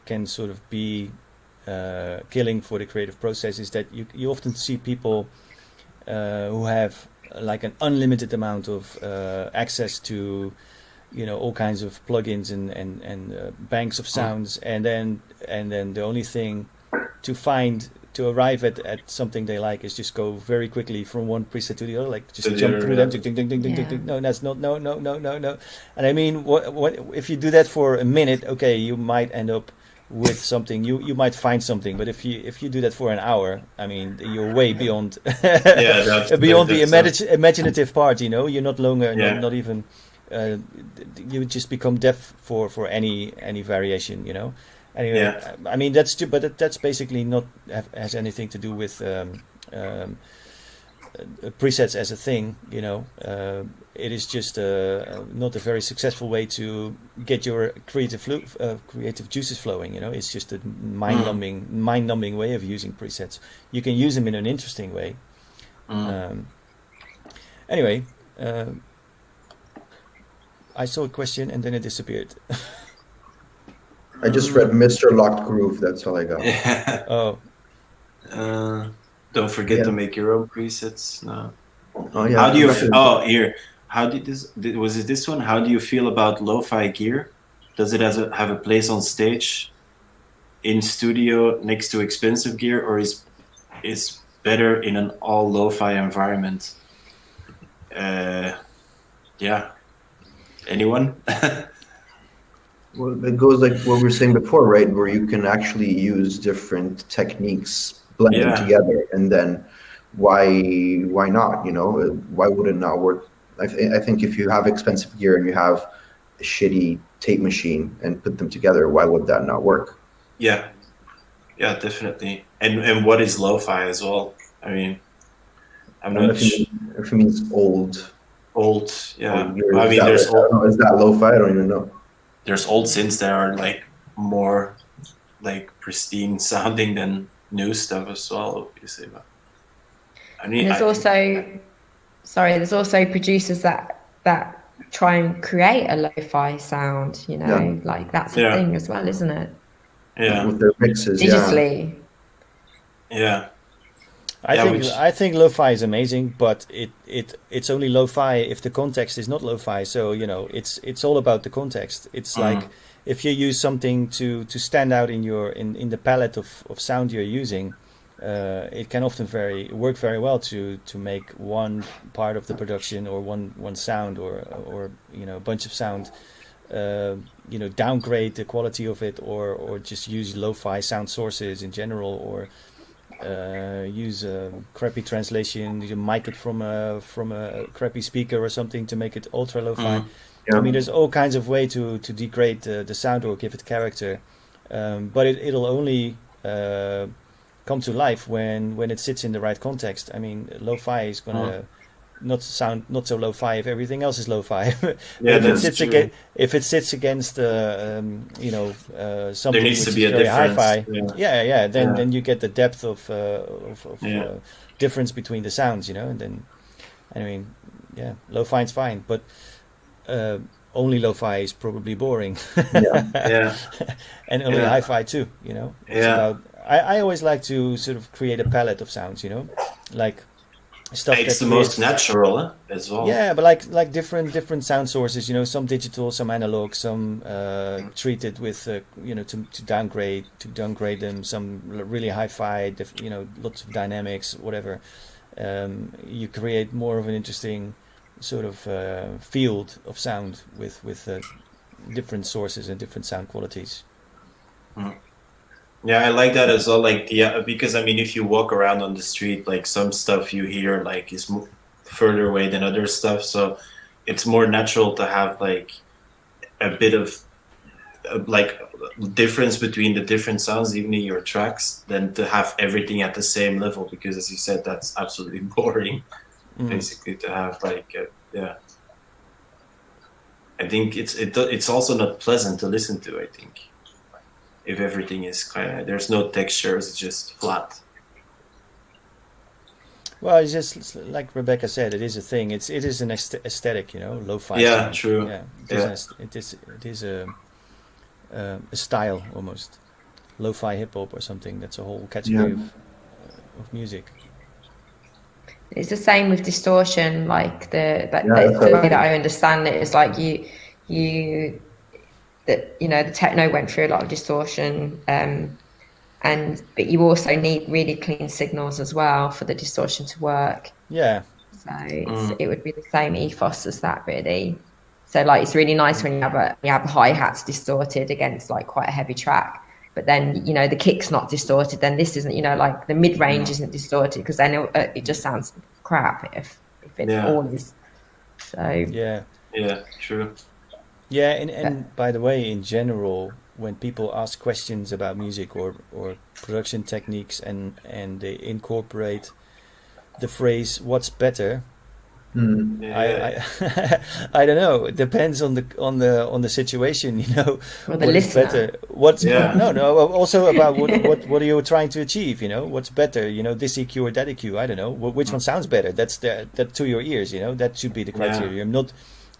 can sort of be killing for the creative process is that you often see people who have like an unlimited amount of access to all kinds of plugins and banks of sounds, and then the only thing to arrive at something they like is just go very quickly from one preset to the other, like just jump through them. Ding, ding, ding, ding, ding. No, that's not. No. And I mean, what if you do that for a minute? Okay, you might end up with something. You might find something, but if you do that for an hour, I mean, you're way beyond beyond the imaginative part. You're not longer not even. You just become deaf for any variation. Anyway, I mean that's basically not has anything to do with presets as a thing. It is just not a very successful way to get your creative juices flowing. It's just a mind-numbing way of using presets. You can use them in an interesting way. Anyway, I saw a question and then it disappeared. I just read Mr. Locked Groove. That's all I got. Yeah. Oh. Don't forget to make your own presets. No. Oh yeah. How do you? Here. How did this? Was it this one? How do you feel about lo-fi gear? Does it have a place on stage, in studio next to expensive gear, or is better in an all lo-fi environment? Anyone? Well, it goes like what we were saying before, right? Where you can actually use different techniques, blend them together, and then why not? Why would it not work? I think if you have expensive gear and you have shitty tape machine and put them together, why would that not work? Yeah, yeah, definitely. And what is lo-fi as well? I mean, I'm I don't know not if it means old. old. Yeah, Years. I mean, there's I don't know, is that lo-fi? I don't even know. there's old synths that are like more like pristine sounding than new stuff as well, obviously. But I mean, And there's also producers that try and create a lo-fi sound, you know, Yeah. like that's a Yeah. thing as well, isn't it? yeah, With their mixes, yeah. Digitally. yeah, I Yeah, think which- I think lo-fi is amazing, but it's only lo-fi if the context is not lo-fi. So you know, it's all about the context. It's like if you use something to stand out in the palette of sound you're using, it can often work very well to make one part of the production or one sound or you know a bunch of sound. You know, downgrade the quality of it, or just use lo-fi sound sources in general, or use a crappy translation. You mic it from a crappy speaker or something to make it ultra lo-fi. Yeah. I mean, there's all kinds of way to degrade the sound or give it character, but it'll only come to life when it sits in the right context. I mean, lo-fi is gonna not sound not so lo-fi if everything else is lo-fi. Yeah, if that's it sits true. if it sits against you know something There needs which to be is a very difference. hi-fi, Yeah. then you get the depth of Yeah. difference between the sounds, you know. And then I mean, yeah, lo-fi is fine, but only lo-fi is probably boring. Yeah. And only Yeah. hi-fi too, you know. It's Yeah. about, I always like to sort of create a palette of sounds, you know, like stuff It's that the most creates- natural as well. yeah, but like different sound sources, you know, some digital, some analog, some treated with you know to downgrade them, some really hi-fi, you know, lots of dynamics, whatever. You create more of an interesting sort of field of sound with different sources and different sound qualities. Yeah, I like that as well. Like, yeah, because I mean, if you walk around on the street, like some stuff you hear like is further away than other stuff, so it's more natural to have like a bit of like difference between the different sounds, even in your tracks, than to have everything at the same level. Because, as you said, that's absolutely boring. Basically, to have like, yeah. I think it's also not pleasant to listen to. I think. If everything is kind of, there's no textures, it's just flat. Well, it's just like Rebekah said, it is a thing. It is an aesthetic, you know, lo-fi. Yeah, sound. true. Yeah, Yeah. it is a style almost, lo-fi hip hop or something. That's a whole category of music. It's the same with distortion. Like the that's way right. that I understand it is like that, you know, the techno went through a lot of distortion, but you also need really clean signals as well for the distortion to work. Yeah, So it would be the same ethos as that, really. So like it's really nice when you have the hi-hats distorted against like quite a heavy track, but then, you know, the kick's not distorted. Then this isn't, you know, like the mid-range isn't distorted, because then it just sounds crap if it all is. So yeah. Yeah, true. Yeah, and by the way, in general, when people ask questions about music or production techniques and they incorporate the phrase "what's better," Yeah. I don't know. It depends on the situation, you know. Or the what is listener. better? What's Yeah. no? Also about what are you trying to achieve? You know, what's better? You know, this EQ or that EQ? I don't know. Which one sounds better? That's that to your ears. You know, that should be the criteria.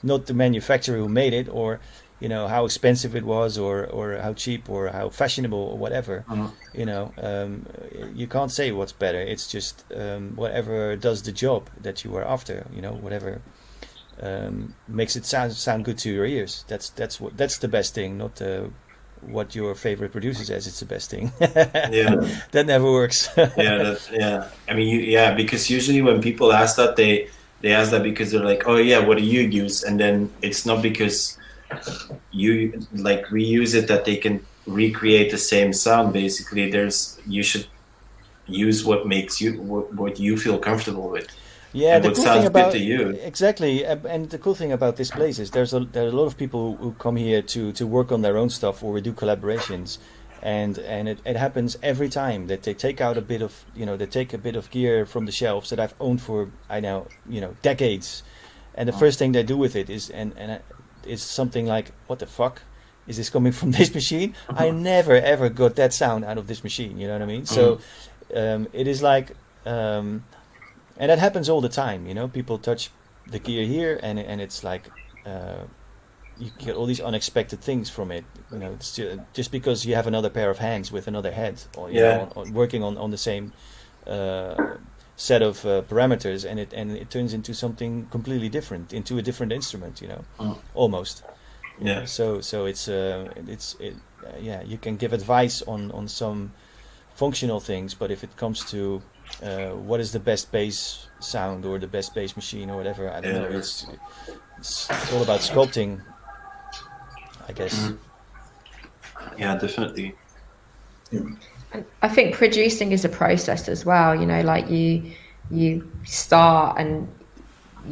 Not the manufacturer who made it, or you know how expensive it was, or how cheap, or how fashionable, or whatever. You know, you can't say what's better. It's just whatever does the job that you are after. You know, whatever makes it sound good to your ears. That's the best thing. Not what your favorite producer says it's the best thing. Yeah. That never works. Yeah. I mean, because usually when people ask that, they ask that because they're like, oh yeah, what do you use? And then it's not because you like reuse it that they can recreate the same sound. Basically, you should use what makes you what you feel comfortable with. Yeah, and the what cool sounds thing about good to you. exactly, and the cool thing about this place is there are a lot of people who come here to work on their own stuff, or we do collaborations, and it happens every time that they take out a bit of they take a bit of gear from the shelves that I've owned for decades, and the first thing they do with it is something like, what the fuck is this coming from this machine? I never ever got that sound out of this machine. You know what I mean? So it is like. And that happens all the time, people touch the gear here and it's like you get all these unexpected things from it, it's just because you have another pair of hands with another head, or working on the same set of parameters, and it turns into something completely different, into a different instrument, almost. Yeah. So it's you can give advice on some functional things, but if it comes to what is the best bass sound or the best bass machine or whatever, I don't know. It's all about sculpting, I guess. Yeah, definitely. And I think producing is a process as well. Like you start and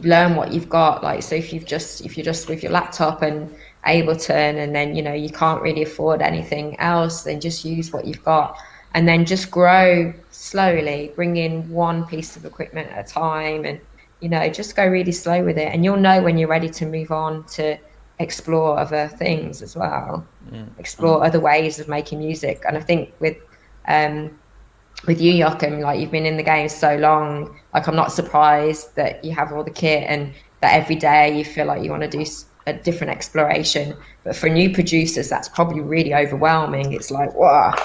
learn what you've got. Like, so if you're just with your laptop and Ableton, and then you can't really afford anything else, then just use what you've got. And then just grow slowly, bring in one piece of equipment at a time, and just go really slow with it. And you'll know when you're ready to move on to explore other things as well, explore other ways of making music. And I think with you, Joachim, like, you've been in the game so long, like, I'm not surprised that you have all the kit and that every day you feel like you want to do a different exploration. But for new producers, that's probably really overwhelming. It's like, wow.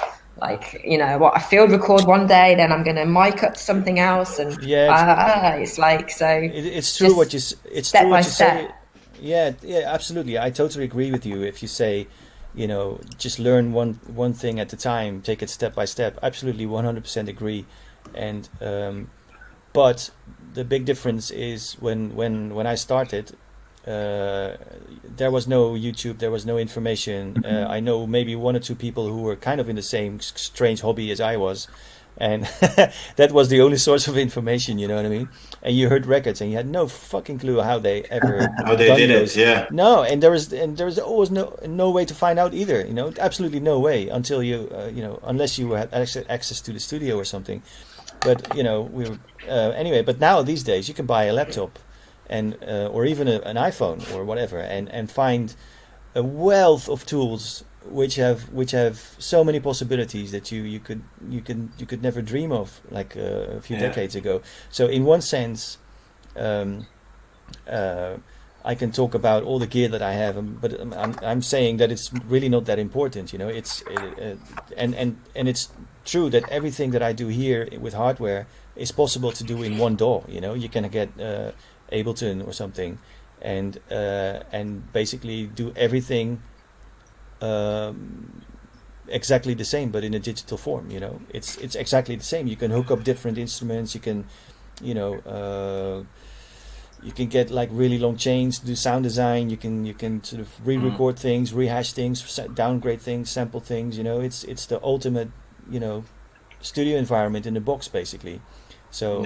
Like, I field record one day, then I'm going to mic up something else, and it's like, so it's true what you it's step true by what you step. say. Yeah, absolutely. I totally agree with you. If you say, just learn one thing at a time, take it step by step. Absolutely, 100% agree. And but the big difference is when I started. There was no YouTube, there was no information. I know maybe one or two people who were kind of in the same strange hobby as I was, and that was the only source of information, you know what I mean? And you heard records and you had no fucking clue how they ever how they did it. Yeah. No, and there was always no way to find out either, absolutely no way, until you unless you had access to the studio or something. But we were anyway. But now these days you can buy a laptop and or even an iPhone or whatever, and find a wealth of tools which have so many possibilities that you could never dream of, like a few decades ago. So in one sense, I can talk about all the gear that I have, but I'm saying that it's really not that important. And it's true that everything that I do here with hardware is possible to do in one DAW. You can get Ableton or something, and basically do everything exactly the same, but in a digital form. It's exactly the same. You can hook up different instruments. You can you can get like really long chains, do sound design. You can sort of re-record things, rehash things, downgrade things, sample things. It's the ultimate studio environment in a box, basically. So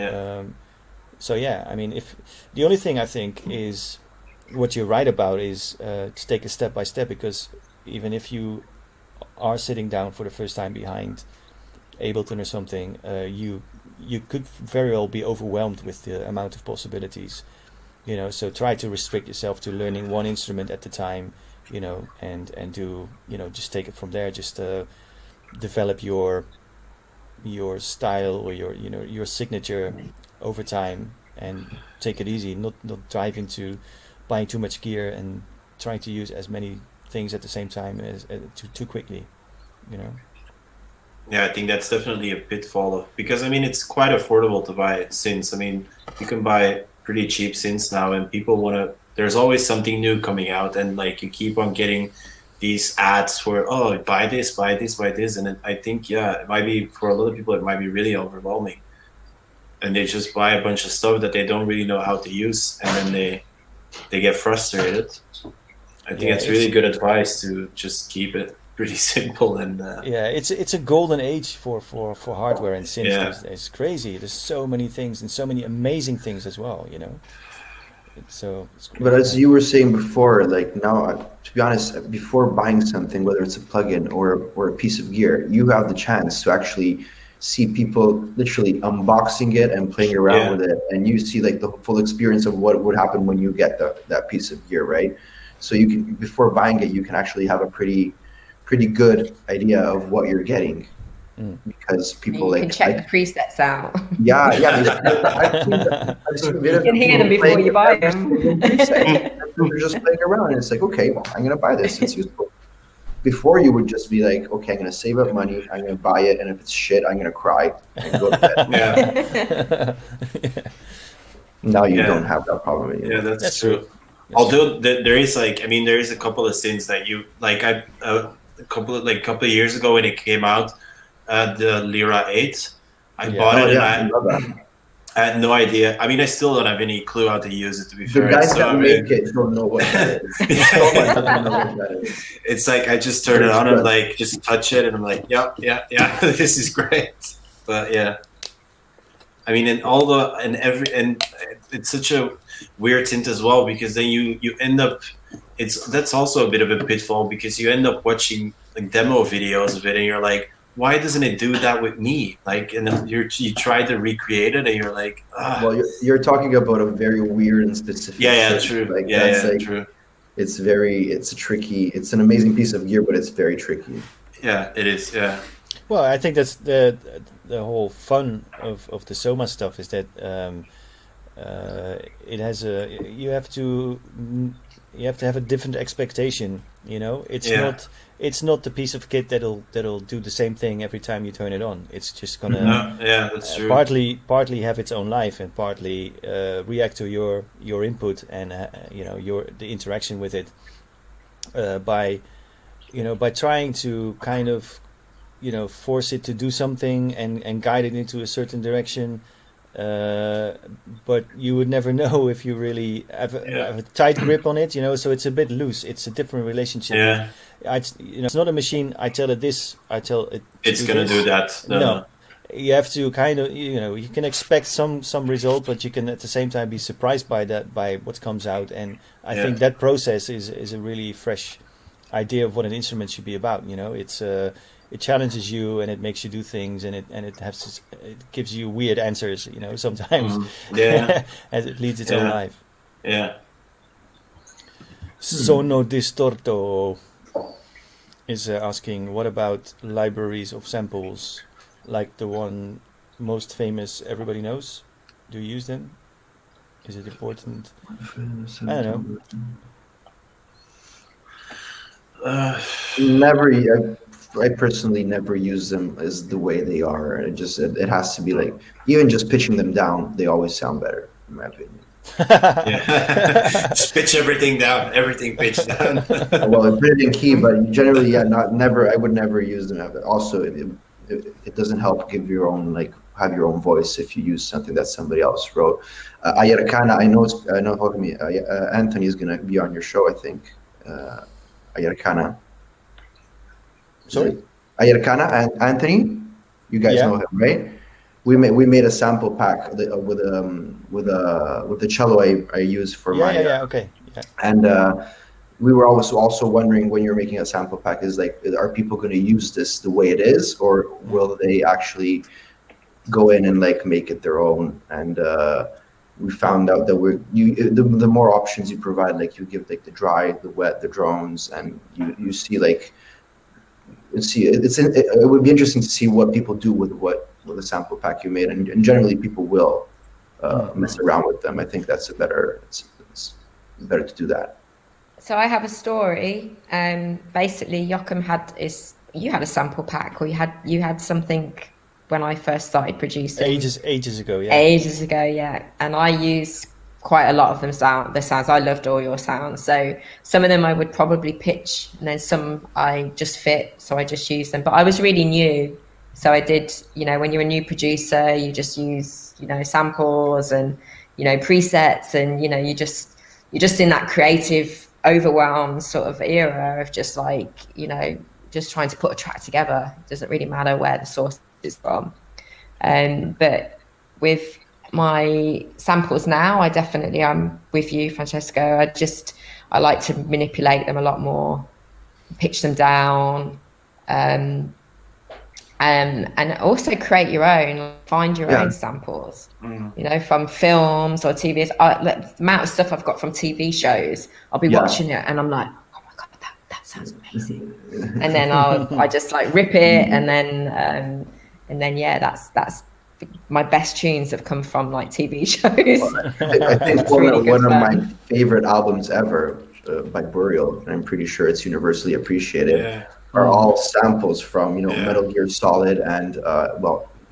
I mean, if the only thing I think is what you write about is to take it step by step, because even if you are sitting down for the first time behind Ableton or something, you could very well be overwhelmed with the amount of possibilities. So try to restrict yourself to learning one instrument at a time, and do just take it from there. Just develop your style or your signature over time, and take it easy. Not dive into buying too much gear and trying to use as many things at the same time as too quickly. Yeah, I think that's definitely a pitfall because I mean it's quite affordable to buy synths. I mean you can buy pretty cheap synths now, and people want to. There's always something new coming out, and like you keep on getting these ads for buy this, and I think it might be for a lot of people it might be really overwhelming, and they just buy a bunch of stuff that they don't really know how to use, and then they get frustrated. I think it's really good advice to just keep it. pretty simple and it's a golden age for hardware and synths. Yeah. It's crazy. There's so many things and so many amazing things as well. It's great. But as you were saying before, like now, to be honest, before buying something, whether it's a plugin or a piece of gear, you have the chance to actually see people literally unboxing it and playing around with it, and you see like the full experience of what would happen when you get that piece of gear, right? So you can, before buying it, you can actually have a pretty good idea of what you're getting, because people you can check the presets out. Yeah. I've seen You can hear them before you buy them. They're just playing around, and it's like, okay, well, I'm gonna buy this. It's useful. Before, you would just be like, okay, I'm gonna save up money, I'm gonna buy it, and if it's shit, I'm gonna cry and go to bed. Now you don't have that problem anymore. Yeah, that's true. Although there is there is a couple of things that you like. A couple of years ago when it came out, the Lyra 8, I bought it, and I had no idea. I mean, I still don't have any clue how to use it, to be fair. The guys that make it don't know what that is. Don't know what that is. It's like I just turn it on and like just touch it, and I'm like, yeah, this is great. But yeah, I mean, and it's such a weird tint as well, because then you end up. That's also a bit of a pitfall, because you end up watching like demo videos of it, and you're like, why doesn't it do that with me? Like, and then you try to recreate it, and you're like, Well, you're talking about a very weird and specific. True. Like, True. It's tricky. It's an amazing piece of gear, but it's very tricky. Yeah, it is. Yeah. Well, I think that's the whole fun of the Soma stuff, is that it has you have to have a different expectation. It's not the piece of kit that'll do the same thing every time you turn it on. It's just gonna that's true. partly have its own life, and partly react to your input and the interaction with it by trying to kind of force it to do something and guide it into a certain direction. But you would never know if you really have a tight grip on it, so it's a bit loose. It's a different relationship. Yeah. It's not a machine. I tell it this. I tell it. It's gonna do that. No. You have to kind of, you can expect some result, but you can at the same time be surprised by what comes out. And I think that process is a really fresh idea of what an instrument should be about. It challenges you, and it makes you do things, and it gives you weird answers, sometimes. As it leads its own life. Yeah. Sono Distorto is asking, what about libraries of samples, like the one most famous everybody knows? Do you use them? Is it important? I don't know. Never. I personally never use them as the way they are. It has to be like, even just pitching them down, they always sound better, in my opinion. Just pitch everything down, everything pitched down. Well, put it in key, but generally, never. I would never use them. Also, it doesn't help have your own voice if you use something that somebody else wrote. Ayarkana, I know. Anthony is gonna be on your show, I think. Ayarkana. Sorry, Ayarkana and Anthony, you guys know him, right? We made a sample pack with the cello I use for my okay. And we were also wondering, when you're making a sample pack, is like, are people going to use this the way it is, or will they actually go in and like make it their own? And we found out that the more options you provide, like you give like the dry, the wet, the drones, and you see like. It would be interesting to see what people do with the sample pack you made, and generally people will mess around with them. I think that's it's better to do that. So I have a story. Basically, Joachim you had a sample pack, or you had something when I first started producing. Ages ago, yeah. Ages ago, yeah. And I use quite a lot of the sounds. I loved all your sounds. So some of them I would probably pitch, and then some I just fit, so I just use them. But I was really new, so I did, when you're a new producer, you just use, samples and, presets, and, you're just in that creative overwhelm sort of era of just like, just trying to put a track together. It doesn't really matter where the source is from. But with my samples now, I'm with you, Francesco. I like to manipulate them a lot more, pitch them down, and also create your own, find your own samples, from films or TV. The amount of stuff I've got from TV shows, I'll be watching it and I'm like, oh my God, that sounds amazing. And then I just like rip it, and then that's my best tunes have come from like TV shows. I think one of my favorite albums ever by Burial, and I'm pretty sure it's universally appreciated, are all samples from Metal Gear Solid, and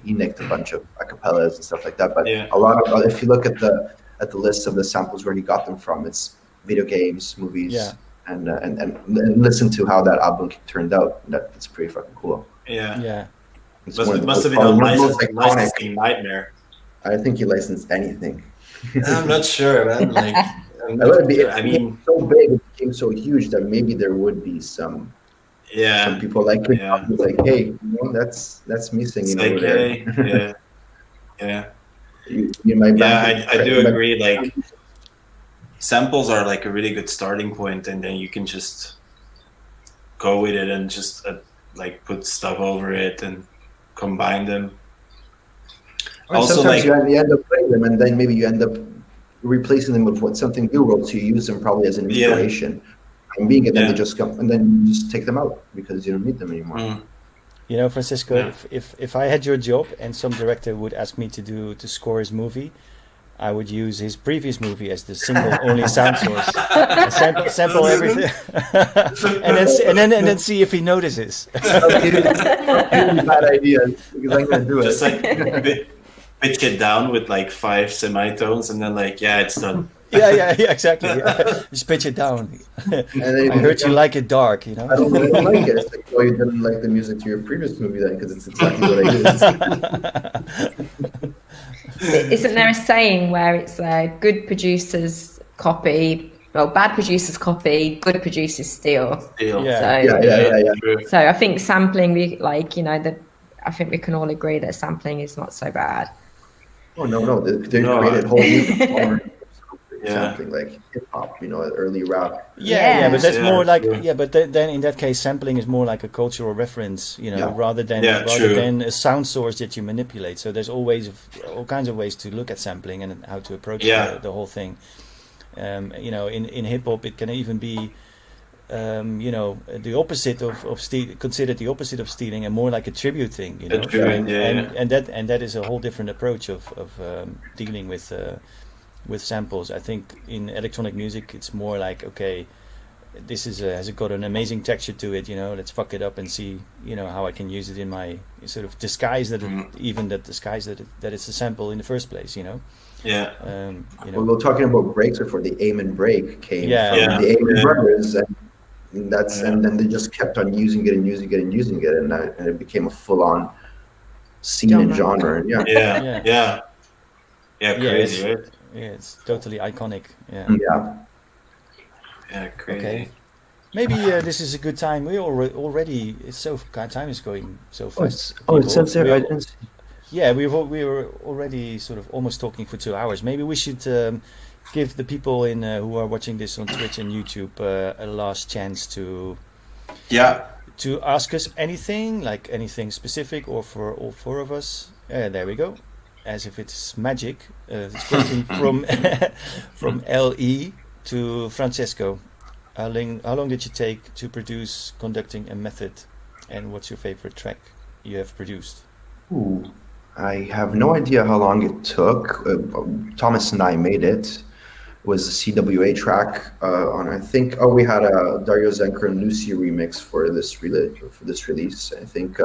he nicked a bunch of acapellas and stuff like that. But a lot of, if you look at the list of the samples where he got them from, it's video games, movies, and listen to how that album turned out. That's pretty fucking cool. Yeah. It must have been a licensing nightmare. I think he licensed anything. I'm not sure, man. Like, I mean, so big, it became so huge that maybe there would be some people like hey, that's missing. Like, there. I do agree. Like, samples are like a really good starting point, and then you can just go with it and just like put stuff over it and combine them. Also, sometimes you end up playing them, and then maybe you end up replacing them with something new, so you use them probably as an inspiration. And being it, then they just come, and then you just take them out because you don't need them anymore. Francisco, if I had your job and some director would ask me to score his movie, I would use his previous movie as the single only sound source. Sample everything, and then see if he notices. Bad idea, because I'm gonna do it. Just like pitch it down with like 5 semitones, and then like it's done. Yeah, exactly. Yeah. Just pitch it down. I heard you like it dark, I don't like it. It's like, you didn't like the music to your previous movie then, because it's exactly what I did. Isn't there a saying where it's good producers copy, bad producers copy, good producers steal? So I think sampling, I think we can all agree that sampling is not so bad. Oh no, they created whole new something like hip hop, early rap. But that's more like but then in that case, sampling is more like a cultural reference, rather than a sound source that you manipulate. So there's always all kinds of ways to look at sampling and how to approach the whole thing. In hip hop, it can even be the opposite of considered the opposite of stealing, and more like a tribute thing, and that is a whole different approach of dealing with samples. I think in electronic music it's more like, okay, this has it got an amazing texture to it, let's fuck it up and see how I can use it in my sort of disguise that it's a sample in the first place. We were talking about breaks before. The Amen break came from the Amen brothers, and then they just kept on using it, and it became a full-on scene and genre. Crazy, right? Yeah, it's totally iconic. Crazy. Okay. Maybe this is a good time. We already time is going so fast. It says there. I didn't see. Yeah, we were already sort of almost talking for 2 hours. Maybe we should give the people who are watching this on Twitch and YouTube a last chance to ask us anything, like anything specific, or for all 4 of us. There we go. As if it's magic. This question from LE to Francesco. How long did you take to produce Conducting a Method, and what's your favorite track you have produced? Ooh, I have no idea how long it took. Thomas and I made it. It was a CWA track on, I think, we had a Dario Zenker and Lucy remix for this release. I think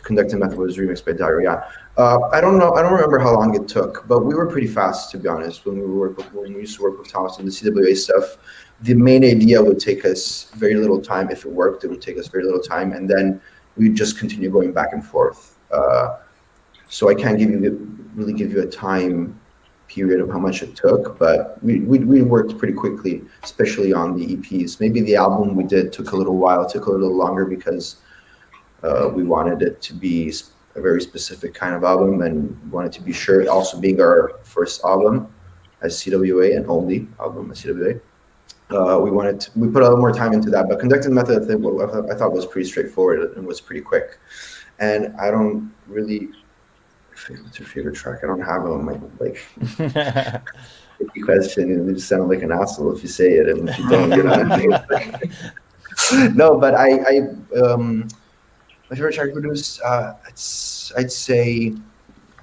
Conducting Method was remixed by Dario. I don't know. I don't remember how long it took, but we were pretty fast, to be honest. When we used to work with Thomas and the CWA stuff, the main idea would take us very little time. If it worked, it would take us very little time, and then we'd just continue going back and forth. So I can't really give you a time period of how much it took, but we worked pretty quickly, especially on the EPs. Maybe the album we did took a little while, took a little longer because we wanted it to be a very specific kind of album, and wanted to be sure, also being our first album as CWA and only album as CWA. We put a little more time into that, but Conducted Method I thought was pretty straightforward and was pretty quick. And I don't really, what's your favorite track? I don't have it on my, like, question, and you just sound like an asshole if you say it, and if you don't, you're not. No, but my favorite track produced, I'd say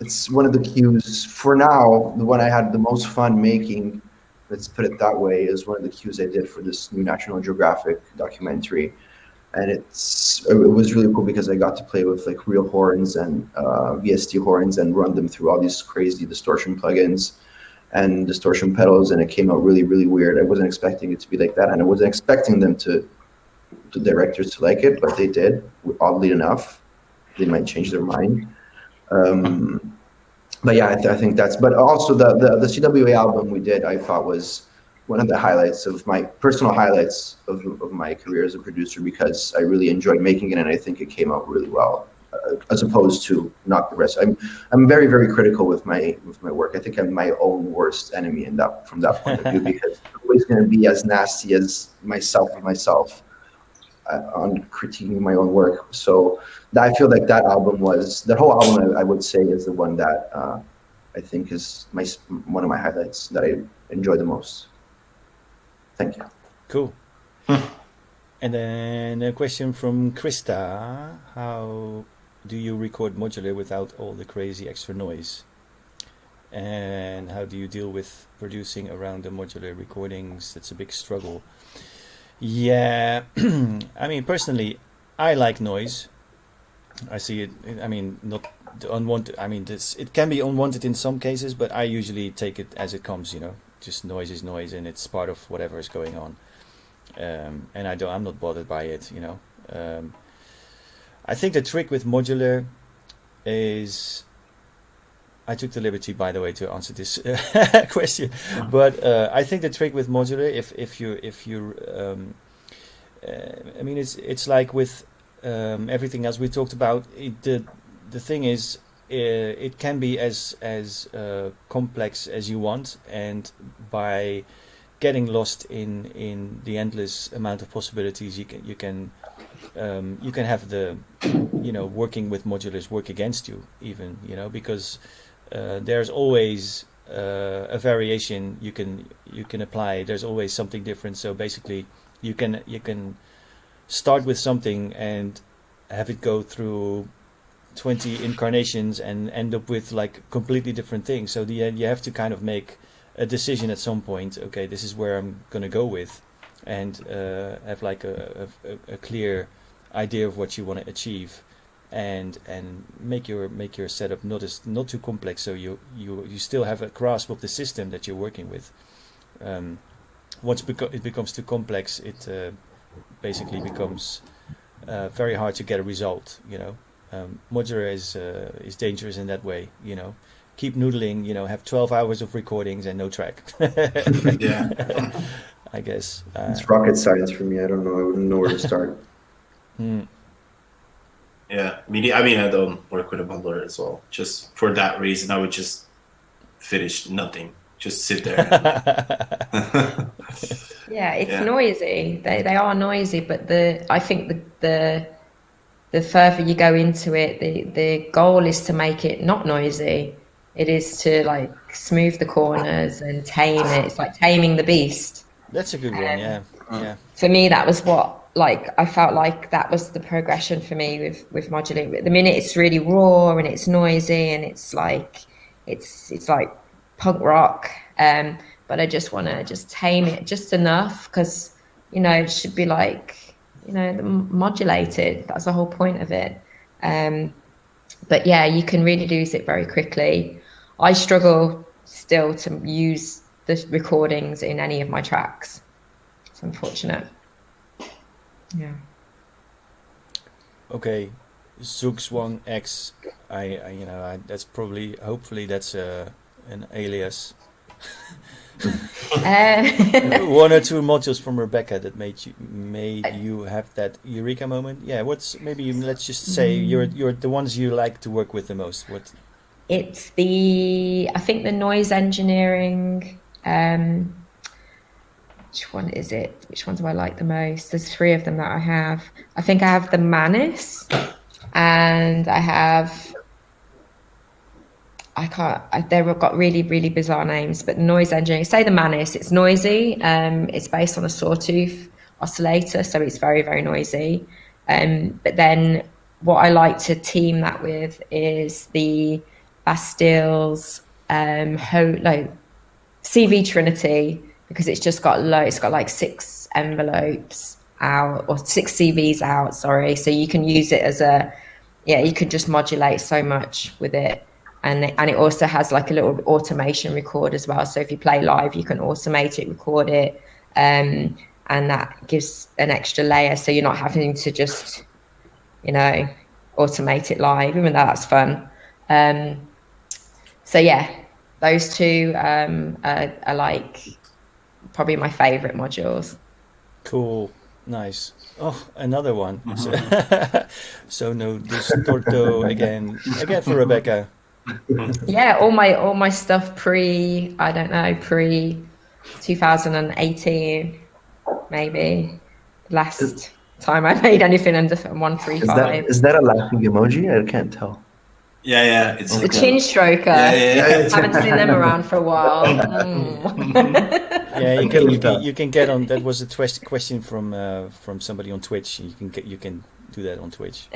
it's one of the cues for now. The one I had the most fun making, let's put it that way, is one of the cues I did for this new National Geographic documentary. And it was really cool because I got to play with like real horns and VST horns and run them through all these crazy distortion plugins and distortion pedals, and it came out really, really weird. I wasn't expecting it to be like that, and I wasn't expecting them the directors to like it, but they did, oddly enough. They might change their mind. But yeah, I think that's, but also the CWA album we did, I thought was one of the highlights of my personal highlights of my career as a producer, because I really enjoyed making it, and I think it came out really well, as opposed to not the rest. I'm very, very critical with my work. I think I'm my own worst enemy from that point of view, because I'm always going to be as nasty as myself on critiquing my own work. So I feel like that whole album, I would say, is the one that I think is one of my highlights that I enjoy the most. Thank you. Cool. And then a question from Krista: how do you record modular without all the crazy extra noise? And how do you deal with producing around the modular recordings? That's a big struggle. Yeah, I mean, personally, I like noise. I see it. I mean, not unwanted. I mean, it can be unwanted in some cases, but I usually take it as it comes. You know, just noise is noise, and it's part of whatever is going on. And I'm not bothered by it. You know, I think the trick with modular is. I took the liberty, by the way, to answer this question. But I think the trick with modular, if you, I mean, it's like with everything else we talked about. The thing is, it can be as complex as you want, and by getting lost in the endless amount of possibilities, you can have the, you know, working with modulars work against you, even, you know, because there's always a variation you can apply. There's always something different. So basically, you can start with something and have it go through 20 incarnations and end up with like completely different things. So you have to kind of make a decision at some point. Okay, this is where I'm gonna go with, and have like a clear idea of what you want to achieve. And make your setup not too complex, so you still have a grasp of the system that you're working with. Once it becomes too complex, it basically becomes very hard to get a result. You know, modular is dangerous in that way. You know, keep noodling. You know, have 12 hours of recordings and no track. Yeah, I guess it's rocket science for me. I don't know. I wouldn't know where to start. Yeah, I mean, I don't work with a bundler as well. Just for that reason, I would just finish nothing. Just sit there. Yeah, it's noisy. They are noisy, but I think the further you go into it, the goal is to make it not noisy. It is to like smooth the corners and tame it. It's like taming the beast. That's a good one. Yeah. For me, that was what. Like, I felt like that was the progression for me with modular. At the minute, it's really raw and it's noisy and it's like punk rock. But I just want to just tame it just enough, because, you know, it should be like, you know, modulated. That's the whole point of it. But yeah, you can really lose it very quickly. I struggle still to use the recordings in any of my tracks. It's unfortunate. Yeah. Okay, Zooks1X. That's probably, hopefully, that's a an alias? Uh, One or two modules from Rebekah that made you have that eureka moment. Yeah, what's maybe let's just say you're the ones you like to work with the most. What? it's I think the noise engineering. Which one is it? Which one do I like the most? There's 3 of them that I have. I think I have the Manis, and they've got really, really bizarre names, but the noise engineering, say the Manis, it's noisy. It's based on a sawtooth oscillator, so it's very, very noisy. But then what I like to team that with is the Bastille's CV Trinity, because it's got like 6 envelopes out, or 6 CVs out, sorry. So you can use it as you could just modulate so much with it. And it also has like a little automation record as well. So if you play live, you can automate it, record it. And that gives an extra layer. So you're not having to just, automate it live, even though that's fun. So yeah, those 2 are like probably my favorite modules. Cool, nice. Oh, another one. So no distorto again for Rebekah. Yeah, all my stuff pre 2018, maybe last time I made anything under 135. Is that a laughing emoji? I can't tell. Yeah, it's The like chin stroker. Yeah. Haven't seen them around for a while. Yeah, you can get on. That was a question from somebody on Twitch. You can do that on Twitch.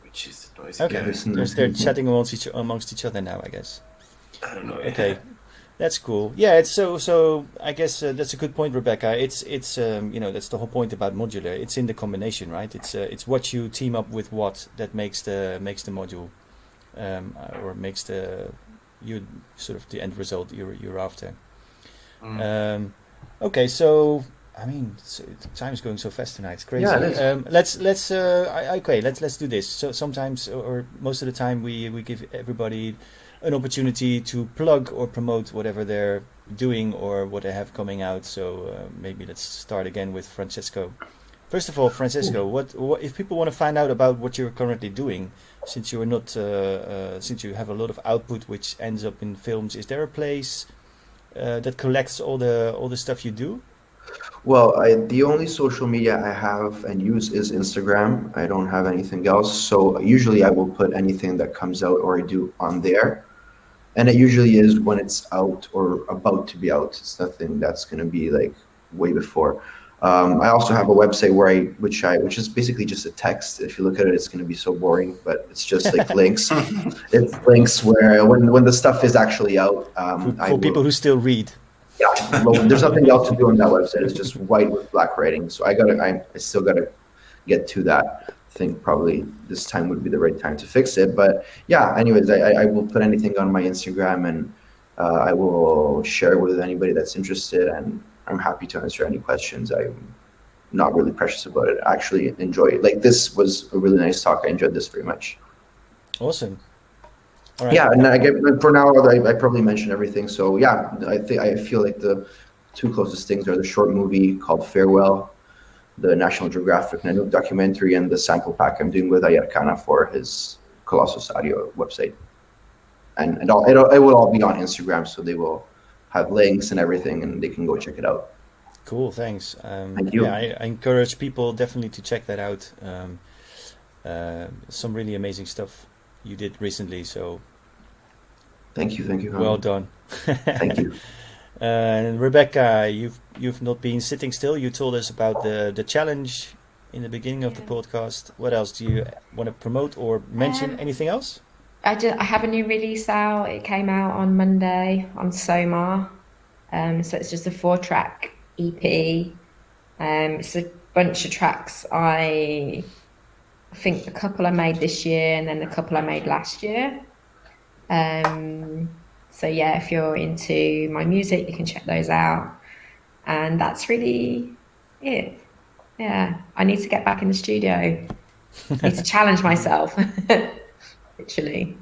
Which is the noise. Okay, Yeah. they're chatting amongst each other now, I guess. I don't know. Okay, that's cool. Yeah, it's so. I guess that's a good point, Rebekah. It's that's the whole point about modular. It's in the combination, right? It's what you team up with what that makes the module, or makes the the end result you're after. Okay, so I mean, time's going so fast tonight. It's crazy. Yeah, Let's do this. So sometimes, or most of the time, we give everybody an opportunity to plug or promote whatever they're doing or what they have coming out. So maybe let's start again with Francesco. First of all, Francesco, what if people want to find out about what you're currently doing, since you're not since you have a lot of output which ends up in films? Is there a place that collects all the stuff you do? Well, the only social media I have and use is Instagram. I don't have anything else. So usually I will put anything that comes out or I do on there. And it usually is when it's out or about to be out. It's nothing that's going to be like way before. I also have a website which is basically just a text. If you look at it, it's going to be so boring, but it's just like links. It's links where when the stuff is actually out. For people who still read. Yeah, well, there's nothing else to do on that website. It's just white with black writing. So I still gotta get to that. I think probably this time would be the right time to fix it. But yeah, anyways, I will put anything on my Instagram and I will share with anybody that's interested. And I'm happy to answer any questions. I'm not really precious about it. I actually enjoy it. Like, this was a really nice talk. I enjoyed this very much. Awesome. All right. Yeah, and for now, I probably mentioned everything. So yeah, I feel like the 2 closest things are the short movie called Farewell, the National Geographic Nanook documentary, and the sample pack I'm doing with Ayarkana for his Colossus Audio website. And it will all be on Instagram, so they will have links and everything, and they can go check it out. Cool, thanks. Thank you. Yeah, I encourage people definitely to check that out. Some really amazing stuff you did recently, so thank you. Well done. Thank you. And Rebekah, you've not been sitting still. You told us about the challenge in the beginning of the podcast. What else do you want to promote or mention? Anything else? I have a new release out. It came out on Monday on Soma. So it's just a 4-track EP. It's a bunch of tracks. I think a couple I made this year and then a couple I made last year. So yeah, if you're into my music, you can check those out. And that's really it. Yeah, I need to get back in the studio need to challenge myself, literally.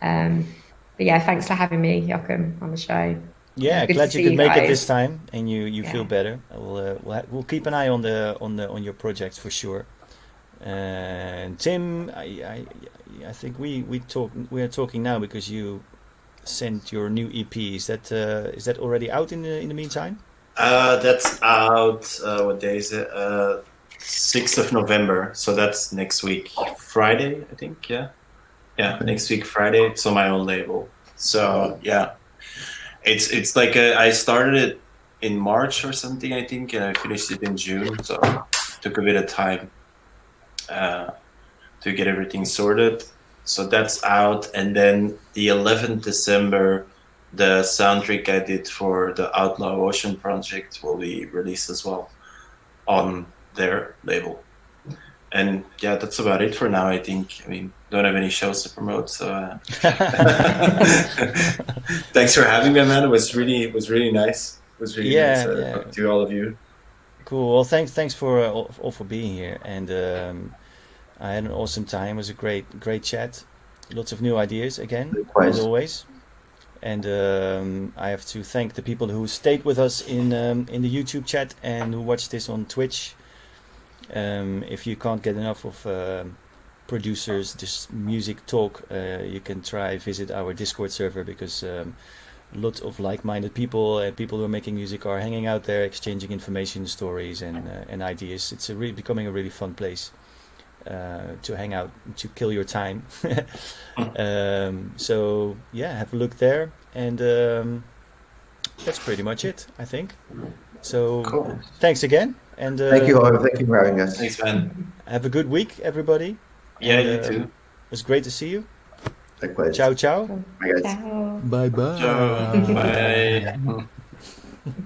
But yeah, thanks for having me, Joachim, on the show. Yeah, Good to glad see you could you make it guys. this time, and you feel Yeah. better. We'll keep an eye on your projects for sure. And Tim, I think we are talking now because you sent your new EP. Is that already out in the meantime? That's out. What day is it? 6th of November. So that's next week, Friday, I think. Yeah, next week Friday. It's on my own label. So yeah, it's like I started it in March or something, I think, and I finished it in June. So it took a bit of time to get everything sorted. So that's out, and then the 11th December. The soundtrack I did for the Outlaw Ocean project will be released as well on their label. And yeah, that's about it for now, I think. I mean, don't have any shows to promote, so thanks for having me, man. It was really nice. It was really nice talking to all of you. Cool. Well, thanks for all for being here, and I had an awesome time. It was a great chat. Lots of new ideas again, as always. And I have to thank the people who stayed with us in the YouTube chat and who watched this on Twitch. If you can't get enough of producers, just music talk, you can visit our Discord server, because lots of like-minded people and people who are making music are hanging out there, exchanging information, stories, and ideas. It's becoming a really fun place to hang out, to kill your time. So yeah, have a look there, and that's pretty much it, I think. So Cool. Thanks again, and thank you all. Thank you for having us. Thanks, man. have a good week, everybody. Yeah, And, you too. It was great to see you. Likewise. Ciao, ciao. Bye, guys. Ciao. Bye bye. Ciao. Bye.